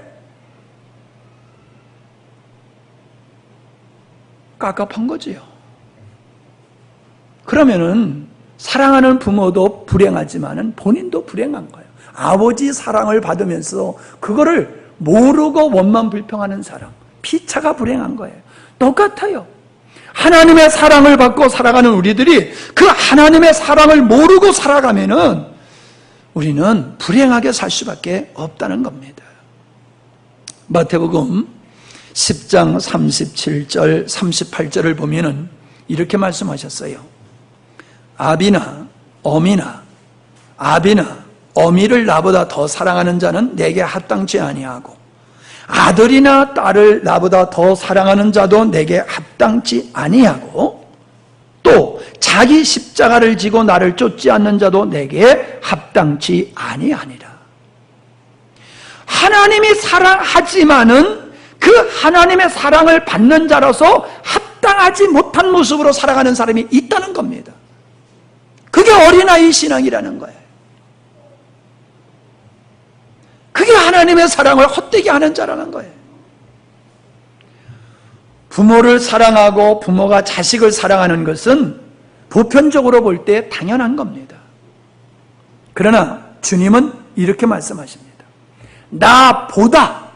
깝깝한 거지요. 그러면은 사랑하는 부모도 불행하지만은 본인도 불행한 거예요. 아버지 사랑을 받으면서 그거를 모르고 원만 불평하는 사람, 피차가 불행한 거예요. 똑같아요. 하나님의 사랑을 받고 살아가는 우리들이 그 하나님의 사랑을 모르고 살아가면은 우리는 불행하게 살 수밖에 없다는 겁니다. 마태복음 10장 37절 38절을 보면은 이렇게 말씀하셨어요. 아비나 어미나 아비나 어미를 나보다 더 사랑하는 자는 내게 합당치 아니하고 아들이나 딸을 나보다 더 사랑하는 자도 내게 합당치 아니하고 또 자기 십자가를 지고 나를 쫓지 않는 자도 내게 합당치 아니하니라. 하나님이 사랑하지만은 그 하나님의 사랑을 받는 자로서 합당하지 못한 모습으로 살아가는 사람이 있다는 겁니다. 그게 어린아이 신앙이라는 거예요. 그게 하나님의 사랑을 헛되게 하는 자라는 거예요. 부모를 사랑하고 부모가 자식을 사랑하는 것은 보편적으로 볼 때 당연한 겁니다. 그러나 주님은 이렇게 말씀하십니다. 나보다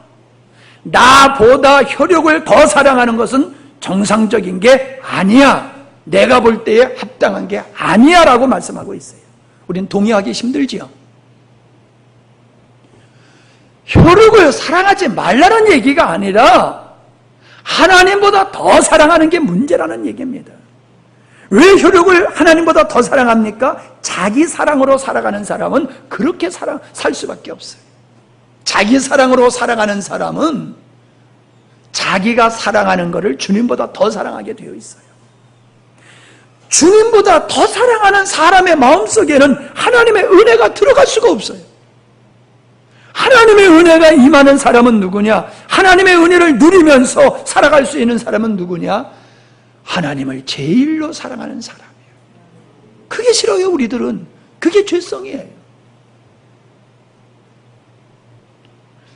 혈육을 더 사랑하는 것은 정상적인 게 아니야. 내가 볼 때에 합당한 게 아니야 라고 말씀하고 있어요. 우린 동의하기 힘들지요. 혈육을 사랑하지 말라는 얘기가 아니라 하나님보다 더 사랑하는 게 문제라는 얘기입니다. 왜 혈육을 하나님보다 더 사랑합니까? 자기 사랑으로 살아가는 사람은 그렇게 살 수밖에 없어요. 자기 사랑으로 살아가는 사람은 자기가 사랑하는 것을 주님보다 더 사랑하게 되어 있어요. 주님보다 더 사랑하는 사람의 마음속에는 하나님의 은혜가 들어갈 수가 없어요. 하나님의 은혜가 임하는 사람은 누구냐? 하나님의 은혜를 누리면서 살아갈 수 있는 사람은 누구냐? 하나님을 제일로 사랑하는 사람이에요. 그게 싫어요, 우리들은. 그게 죄성이에요.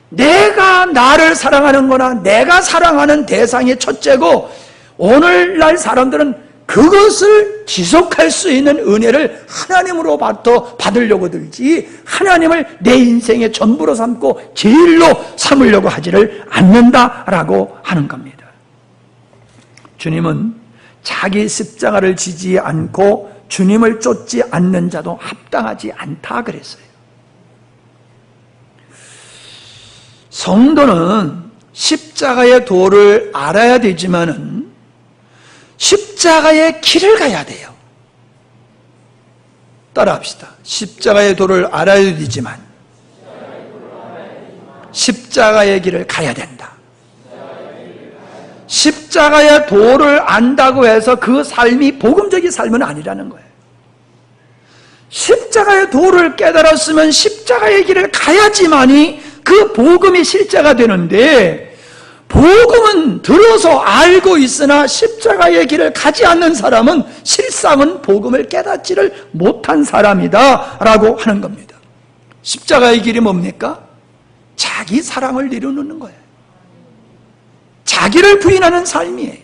내가 나를 사랑하는 거나 내가 사랑하는 대상의 첫째고, 오늘날 사람들은 그것을 지속할 수 있는 은혜를 하나님으로부터 받으려고 들지 하나님을 내 인생의 전부로 삼고 제일로 삼으려고 하지를 않는다라고 하는 겁니다. 주님은 자기 십자가를 지지 않고 주님을 쫓지 않는 자도 합당하지 않다 그랬어요. 성도는 십자가의 도를 알아야 되지만은 십자가의 길을 가야 돼요. 따라합시다. 십자가의 도를 알아야 되지만 십자가의 길을 가야 된다. 십자가의 도를 안다고 해서 그 삶이 복음적인 삶은 아니라는 거예요. 십자가의 도를 깨달았으면 십자가의 길을 가야지만이 그 복음이 실제가 되는데, 복음은 들어서 알고 있으나 십자가의 길을 가지 않는 사람은 실상은 복음을 깨닫지를 못한 사람이다 라고 하는 겁니다. 십자가의 길이 뭡니까? 자기 사랑을 내려놓는 거예요. 자기를 부인하는 삶이에요.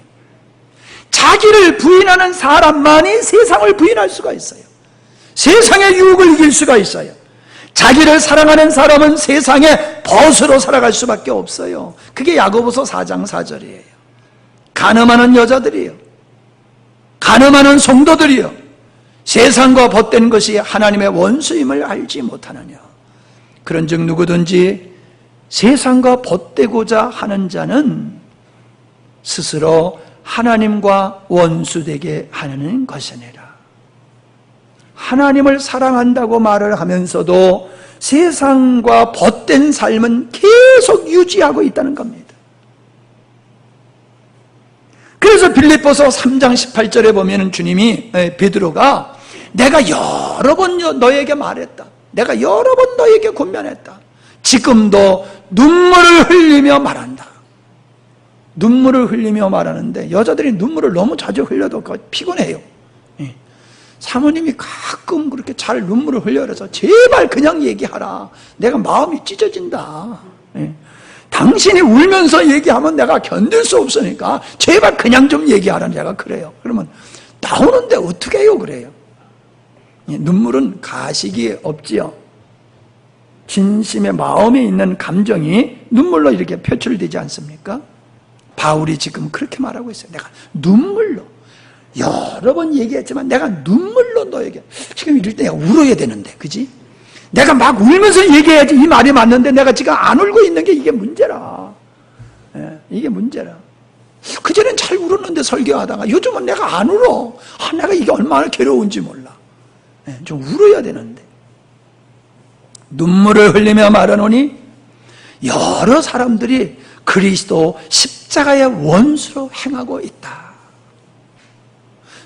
자기를 부인하는 사람만이 세상을 부인할 수가 있어요. 세상의 유혹을 이길 수가 있어요. 자기를 사랑하는 사람은 세상의 벗으로 살아갈 수밖에 없어요. 그게 야고보서 4장 4절이에요. 간음하는 여자들이요, 간음하는 성도들이요, 세상과 벗된 것이 하나님의 원수임을 알지 못하느냐. 그런즉 누구든지 세상과 벗되고자 하는 자는 스스로 하나님과 원수되게 하는 것이니라. 하나님을 사랑한다고 말을 하면서도 세상과 벗된 삶은 계속 유지하고 있다는 겁니다. 그래서 빌립보서 3장 18절에 보면 주님이, 베드로가 내가 여러 번 너에게 말했다, 내가 여러 번 너에게 권면했다, 지금도 눈물을 흘리며 말한다. 눈물을 흘리며 말하는데, 여자들이 눈물을 너무 자주 흘려도 피곤해요. 사모님이 가끔 그렇게 잘 눈물을 흘려 그래서 제발 그냥 얘기하라, 내가 마음이 찢어진다, 당신이 울면서 얘기하면 내가 견딜 수 없으니까 제발 그냥 좀 얘기하라, 제가 그래요. 그러면 나오는데 어떻게 해요? 그래요. 눈물은 가식이 없지요. 진심의 마음에 있는 감정이 눈물로 이렇게 표출되지 않습니까? 바울이 지금 그렇게 말하고 있어요. 내가 눈물로, 여러 번 얘기했지만 내가 눈물로 너에게, 지금 이럴 때 내가 울어야 되는데, 그지? 내가 막 울면서 얘기해야지 이 말이 맞는데 내가 지금 안 울고 있는 게 이게 문제라. 이게 문제라. 그전엔 잘 울었는데 설교하다가 요즘은 내가 안 울어. 내가 이게 얼마나 괴로운지 몰라. 좀 울어야 되는데. 눈물을 흘리며 말하노니 여러 사람들이 그리스도 십자가의 원수로 행하고 있다.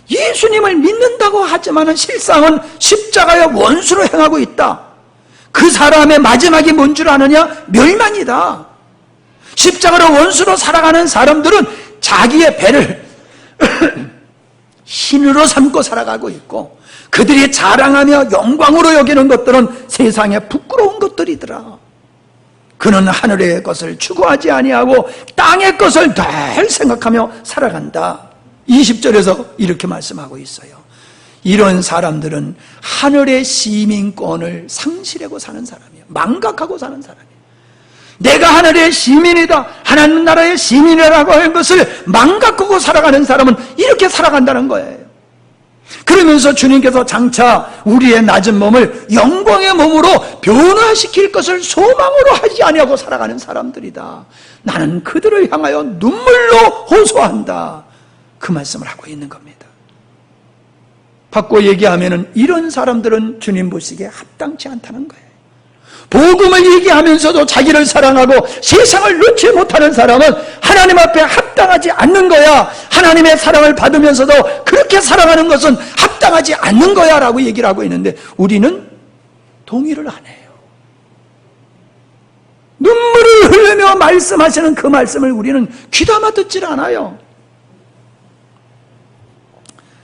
예수님을 믿는다고 하지만 실상은 십자가의 원수로 행하고 있다. 그 사람의 마지막이 뭔 줄 아느냐? 멸망이다. 십자가로 원수로 살아가는 사람들은 자기의 배를 신으로 삼고 살아가고 있고, 그들이 자랑하며 영광으로 여기는 것들은 세상에 부끄러운 것들이더라. 그는 하늘의 것을 추구하지 아니하고 땅의 것을 늘 생각하며 살아간다. 20절에서 이렇게 말씀하고 있어요. 이런 사람들은 하늘의 시민권을 상실하고 사는 사람이에요. 망각하고 사는 사람이에요. 내가 하늘의 시민이다, 하나님 나라의 시민이라고 하는 것을 망각하고 살아가는 사람은 이렇게 살아간다는 거예요. 그러면서 주님께서 장차 우리의 낮은 몸을 영광의 몸으로 변화시킬 것을 소망으로 하지 아니하고 살아가는 사람들이다. 나는 그들을 향하여 눈물로 호소한다. 그 말씀을 하고 있는 겁니다. 바꿔 얘기하면은 이런 사람들은 주님 보시기에 합당치 않다는 거예요. 복음을 얘기하면서도 자기를 사랑하고 세상을 놓지 못하는 사람은 하나님 앞에 합당하지 않는 거야. 하나님의 사랑을 받으면서도 그렇게 살아가는 것은 합당하지 않는 거야 라고 얘기를 하고 있는데, 우리는 동의를 안 해요. 눈물을 흘리며 말씀하시는 그 말씀을 우리는 귀담아 듣질 않아요.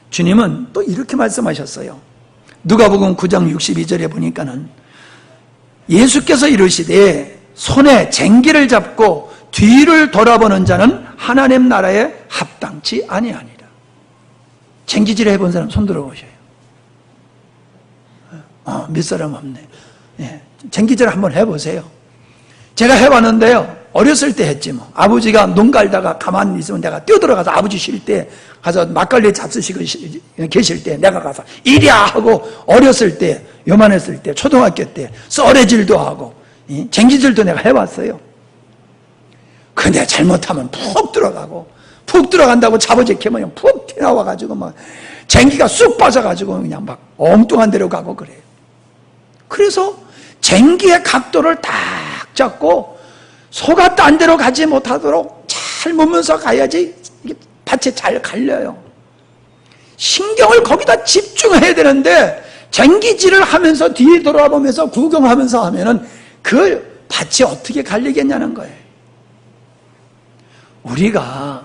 주님은 또 이렇게 말씀하셨어요. 누가복음 9장 62절에 보니까는 예수께서 이르시되 손에 쟁기를 잡고 뒤를 돌아보는 자는 하나님 나라에 합당치 아니하니라. 쟁기질 해본 사람 손 들어보셔요. 몇 사람 없네. 예, 쟁기질 한번 해보세요. 제가 해봤는데요, 어렸을 때 했지 뭐. 아버지가 농 갈다가 가만히 있으면 내가 뛰어들어가서 아버지 쉴 때 가서 막걸리 잡수시고 계실 때 내가 가서 이리야 하고, 어렸을 때 요만했을 때 초등학교 때 썰애질도 하고 쟁기질도 내가 해봤어요. 근데 잘못하면 푹 들어가고, 푹 들어간다고 잡아제키면 푹 튀어나와가지고 막 쟁기가 쑥 빠져가지고 그냥 막 엉뚱한 데로 가고 그래요. 그래서 쟁기의 각도를 딱 잡고 소가 딴 데로 가지 못하도록 잘 보면서 가야지 이게 밭에 잘 갈려요. 신경을 거기다 집중해야 되는데 쟁기질을 하면서 뒤에 돌아보면서 구경하면서 하면은 그 밭이 어떻게 갈리겠냐는 거예요. 우리가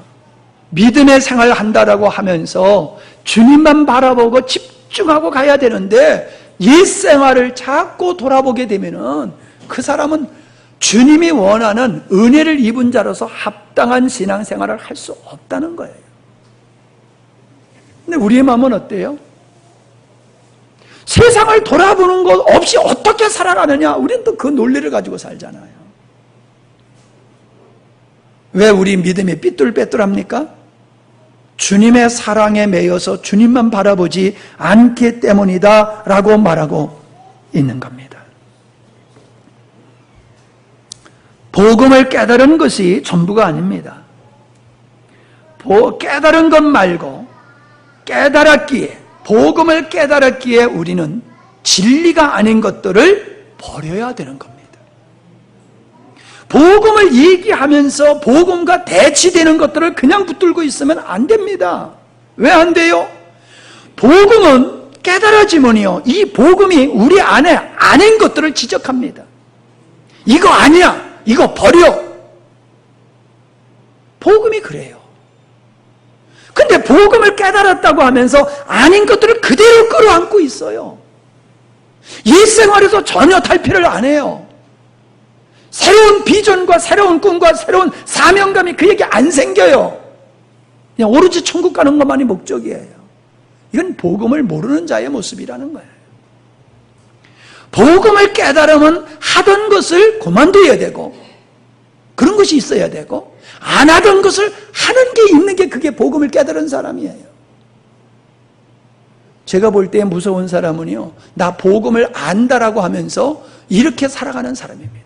믿음의 생활을 한다라고 하면서 주님만 바라보고 집중하고 가야 되는데, 옛 생활을 자꾸 돌아보게 되면은 그 사람은 주님이 원하는 은혜를 입은 자로서 합당한 신앙생활을 할 수 없다는 거예요. 근데 우리의 마음은 어때요? 세상을 돌아보는 것 없이 어떻게 살아가느냐? 우리는 또 그 논리를 가지고 살잖아요. 왜 우리 믿음이 삐뚤빼뚤합니까? 주님의 사랑에 매여서 주님만 바라보지 않기 때문이다 라고 말하고 있는 겁니다. 복음을 깨달은 것이 전부가 아닙니다. 깨달은 것 말고 깨달았기에, 복음을 깨달았기에 우리는 진리가 아닌 것들을 버려야 되는 겁니다. 복음을 얘기하면서 복음과 대치되는 것들을 그냥 붙들고 있으면 안 됩니다. 왜 안 돼요? 복음은 깨달아지면요, 이 복음이 우리 안에 아닌 것들을 지적합니다. 이거 아니야, 이거 버려. 복음이 그래요. 근데 복음을 깨달았다고 하면서 아닌 것들을 그대로 끌어안고 있어요. 옛 생활에서 전혀 탈피를 안 해요. 새로운 비전과 새로운 꿈과 새로운 사명감이 그에게 안 생겨요. 그냥 오로지 천국 가는 것만이 목적이에요. 이건 복음을 모르는 자의 모습이라는 거예요. 복음을 깨달으면 하던 것을 그만둬야 되고, 그런 것이 있어야 되고, 안 하던 것을 하는 게 있는 게 그게 복음을 깨달은 사람이에요. 제가 볼 때 무서운 사람은요, 나 복음을 안다라고 하면서 이렇게 살아가는 사람입니다.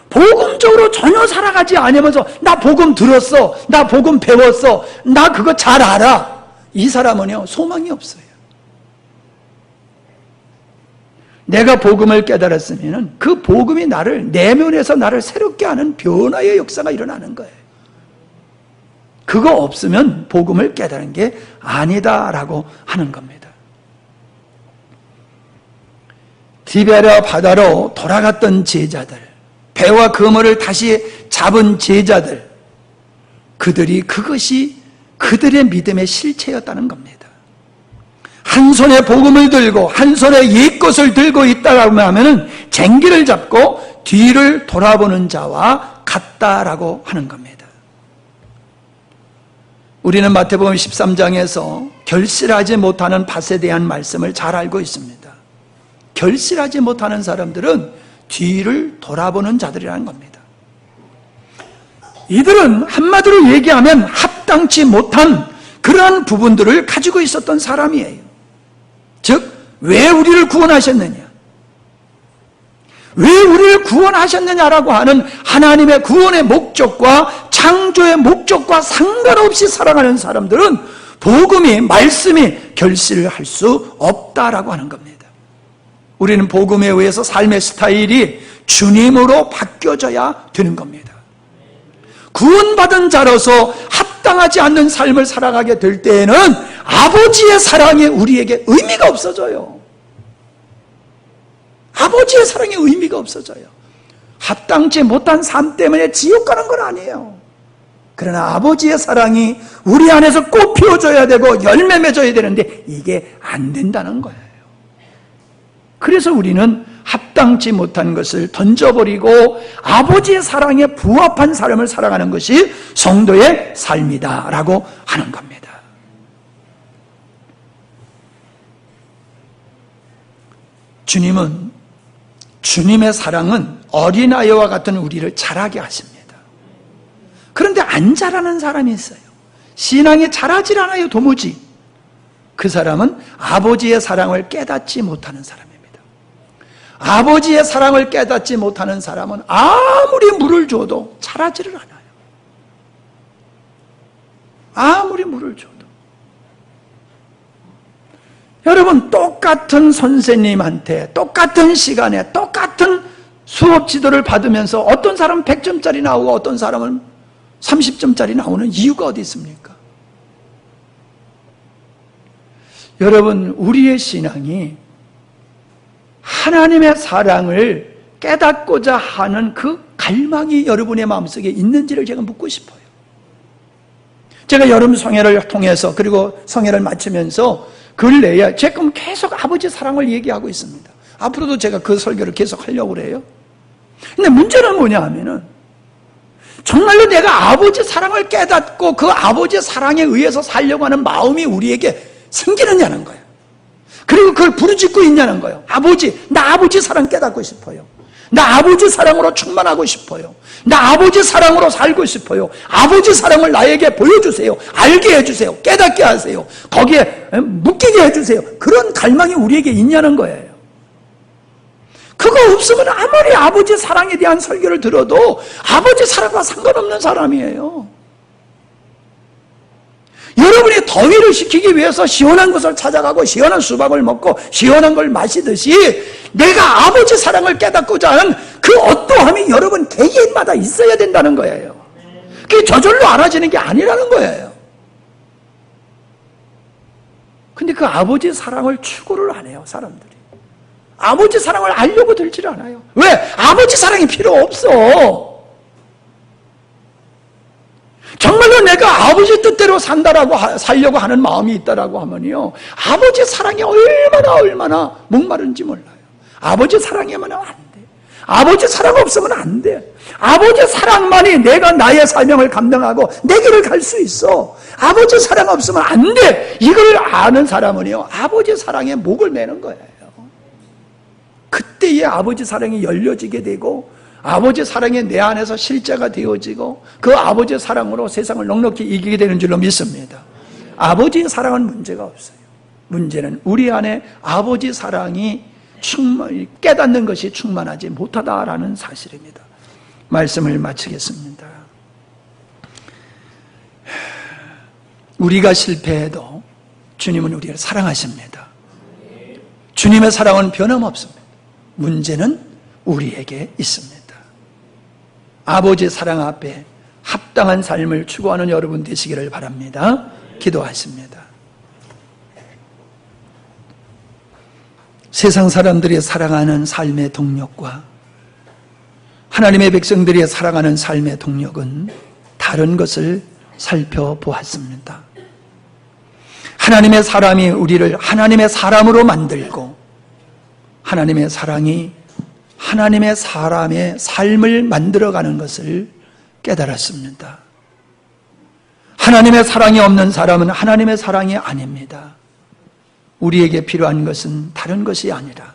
복음적으로 전혀 살아가지 않으면서 나 복음 들었어, 나 복음 배웠어, 나 그거 잘 알아. 이 사람은요, 소망이 없어요. 내가 복음을 깨달았으면 그 복음이 나를 내면에서 나를 새롭게 하는 변화의 역사가 일어나는 거예요. 그거 없으면 복음을 깨달은 게 아니다라고 하는 겁니다. 디베랴 바다로 돌아갔던 제자들, 배와 그물을 다시 잡은 제자들, 그들이 그것이 그들의 믿음의 실체였다는 겁니다. 한 손에 복음을 들고 한 손에 옛것을 들고 있다라고 하면은 쟁기를 잡고 뒤를 돌아보는 자와 같다라고 하는 겁니다. 우리는 마태복음 13장에서 결실하지 못하는 밭에 대한 말씀을 잘 알고 있습니다. 결실하지 못하는 사람들은 뒤를 돌아보는 자들이라는 겁니다. 이들은 한마디로 얘기하면 합당치 못한 그러한 부분들을 가지고 있었던 사람이에요. 즉, 왜 우리를 구원하셨느냐? 왜 우리를 구원하셨느냐라고 하는 하나님의 구원의 목적과 창조의 목적과 상관없이 살아가는 사람들은 복음이, 말씀이 결실을 할 수 없다라고 하는 겁니다. 우리는 복음에 의해서 삶의 스타일이 주님으로 바뀌어져야 되는 겁니다. 구원받은 자로서 합당하지 않는 삶을 살아가게 될 때에는 아버지의 사랑이 우리에게 의미가 없어져요. 아버지의 사랑이 의미가 없어져요. 합당치 못한 삶 때문에 지옥 가는 건 아니에요. 그러나 아버지의 사랑이 우리 안에서 꽃 피워줘야 되고 열매 맺어야 되는데 이게 안 된다는 거예요. 그래서 우리는 합당치 못한 것을 던져버리고 아버지의 사랑에 부합한 삶을 살아가는 것이 성도의 삶이다라고 하는 겁니다. 주님의 사랑은 어린아이와 같은 우리를 자라게 하십니다. 그런데 안 자라는 사람이 있어요. 신앙이 자라질 않아요, 도무지. 그 사람은 아버지의 사랑을 깨닫지 못하는 사람입니다. 아버지의 사랑을 깨닫지 못하는 사람은 아무리 물을 줘도 자라지를 않아요. 아무리 물을 줘도. 여러분, 똑같은 선생님한테 똑같은 시간에 똑같은 수업 지도를 받으면서 어떤 사람은 100점짜리 나오고 어떤 사람은 30점짜리 나오는 이유가 어디 있습니까? 여러분, 우리의 신앙이 하나님의 사랑을 깨닫고자 하는 그 갈망이 여러분의 마음속에 있는지를 제가 묻고 싶어요. 제가 여름 성회를 통해서 그리고 성회를 마치면서 근래에 지금 계속 아버지 사랑을 얘기하고 있습니다. 앞으로도 제가 그 설교를 계속 하려고 그래요. 근데 문제는 뭐냐 하면은 정말로 내가 아버지 사랑을 깨닫고 그 아버지 사랑에 의해서 살려고 하는 마음이 우리에게 생기느냐는 거예요. 그리고 그걸 부르짖고 있냐는 거예요. 아버지, 나 아버지 사랑 깨닫고 싶어요. 나 아버지 사랑으로 충만하고 싶어요. 나 아버지 사랑으로 살고 싶어요. 아버지 사랑을 나에게 보여주세요. 알게 해주세요. 깨닫게 하세요. 거기에 묶이게 해주세요. 그런 갈망이 우리에게 있냐는 거예요. 그거 없으면 아무리 아버지 사랑에 대한 설교를 들어도 아버지 사랑과 상관없는 사람이에요. 여러분이 더위를 식히기 위해서 시원한 곳을 찾아가고 시원한 수박을 먹고 시원한 걸 마시듯이 내가 아버지 사랑을 깨닫고자 하는 그 어떠함이 여러분 개개인마다 있어야 된다는 거예요. 그게 저절로 알아지는 게 아니라는 거예요. 근데 그 아버지 사랑을 추구를 안 해요, 사람들이. 아버지 사랑을 알려고 들지를 않아요. 왜? 아버지 사랑이 필요 없어. 정말로 내가 아버지 뜻대로 살려고 하는 마음이 있다라고 하면요, 아버지 사랑이 얼마나 목마른지 몰라요. 아버지 사랑이면 안 돼. 아버지 사랑 없으면 안 돼. 아버지 사랑만이 내가 나의 사명을 감당하고 내 길을 갈 수 있어. 아버지 사랑 없으면 안 돼. 이걸 아는 사람은요, 아버지 사랑에 목을 매는 거예요. 그때의 아버지 사랑이 열려지게 되고 아버지 사랑이 내 안에서 실제가 되어지고 그 아버지의 사랑으로 세상을 넉넉히 이기게 되는 줄로 믿습니다. 아버지의 사랑은 문제가 없어요. 문제는 우리 안에 아버지 사랑이 깨닫는 것이 충만하지 못하다라는 사실입니다. 말씀을 마치겠습니다. 우리가 실패해도 주님은 우리를 사랑하십니다. 주님의 사랑은 변함없습니다. 문제는 우리에게 있습니다. 아버지의 사랑 앞에 합당한 삶을 추구하는 여러분 되시기를 바랍니다. 기도하십니다. 세상 사람들이 살아가는 삶의 동력과 하나님의 백성들이 살아가는 삶의 동력은 다른 것을 살펴보았습니다. 하나님의 사람이 우리를 하나님의 사람으로 만들고 하나님의 사랑이 하나님의 사람의 삶을 만들어가는 것을 깨달았습니다. 하나님의 사랑이 없는 사람은 하나님의 사랑이 아닙니다. 우리에게 필요한 것은 다른 것이 아니라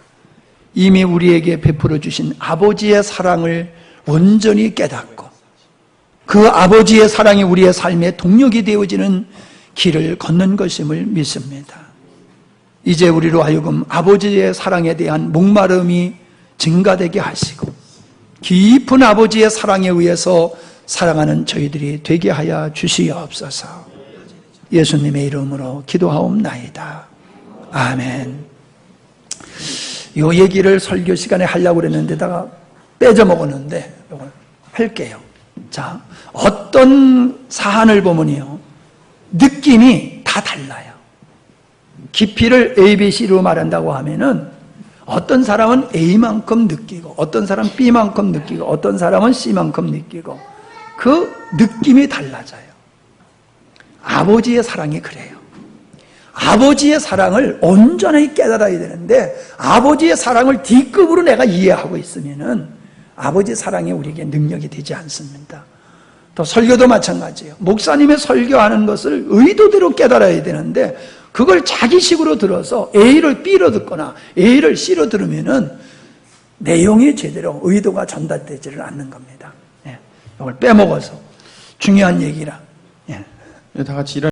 이미 우리에게 베풀어 주신 아버지의 사랑을 온전히 깨닫고 그 아버지의 사랑이 우리의 삶의 동력이 되어지는 길을 걷는 것임을 믿습니다. 이제 우리로 하여금 아버지의 사랑에 대한 목마름이 증가되게 하시고 깊은 아버지의 사랑에 의해서 사랑하는 저희들이 되게 하여 주시옵소서. 예수님의 이름으로 기도하옵나이다. 아멘. 이 얘기를 설교 시간에 하려고 그랬는데다가 빼져먹었는데 이걸 할게요. 자, 어떤 사안을 보면요 느낌이 다 달라요. 깊이를 ABC로 말한다고 하면은 어떤 사람은 A만큼 느끼고 어떤 사람은 B만큼 느끼고 어떤 사람은 C만큼 느끼고 그 느낌이 달라져요. 아버지의 사랑이 그래요. 아버지의 사랑을 온전히 깨달아야 되는데 아버지의 사랑을 D급으로 내가 이해하고 있으면은 아버지의 사랑이 우리에게 능력이 되지 않습니다. 또 설교도 마찬가지예요. 목사님의 설교하는 것을 의도대로 깨달아야 되는데 그걸 자기식으로 들어서 A를 B로 듣거나 A를 C로 들으면은 내용이 제대로 의도가 전달되지를 않는 겁니다. 이걸 빼먹어서 중요한 얘기라. 다 같이 일어나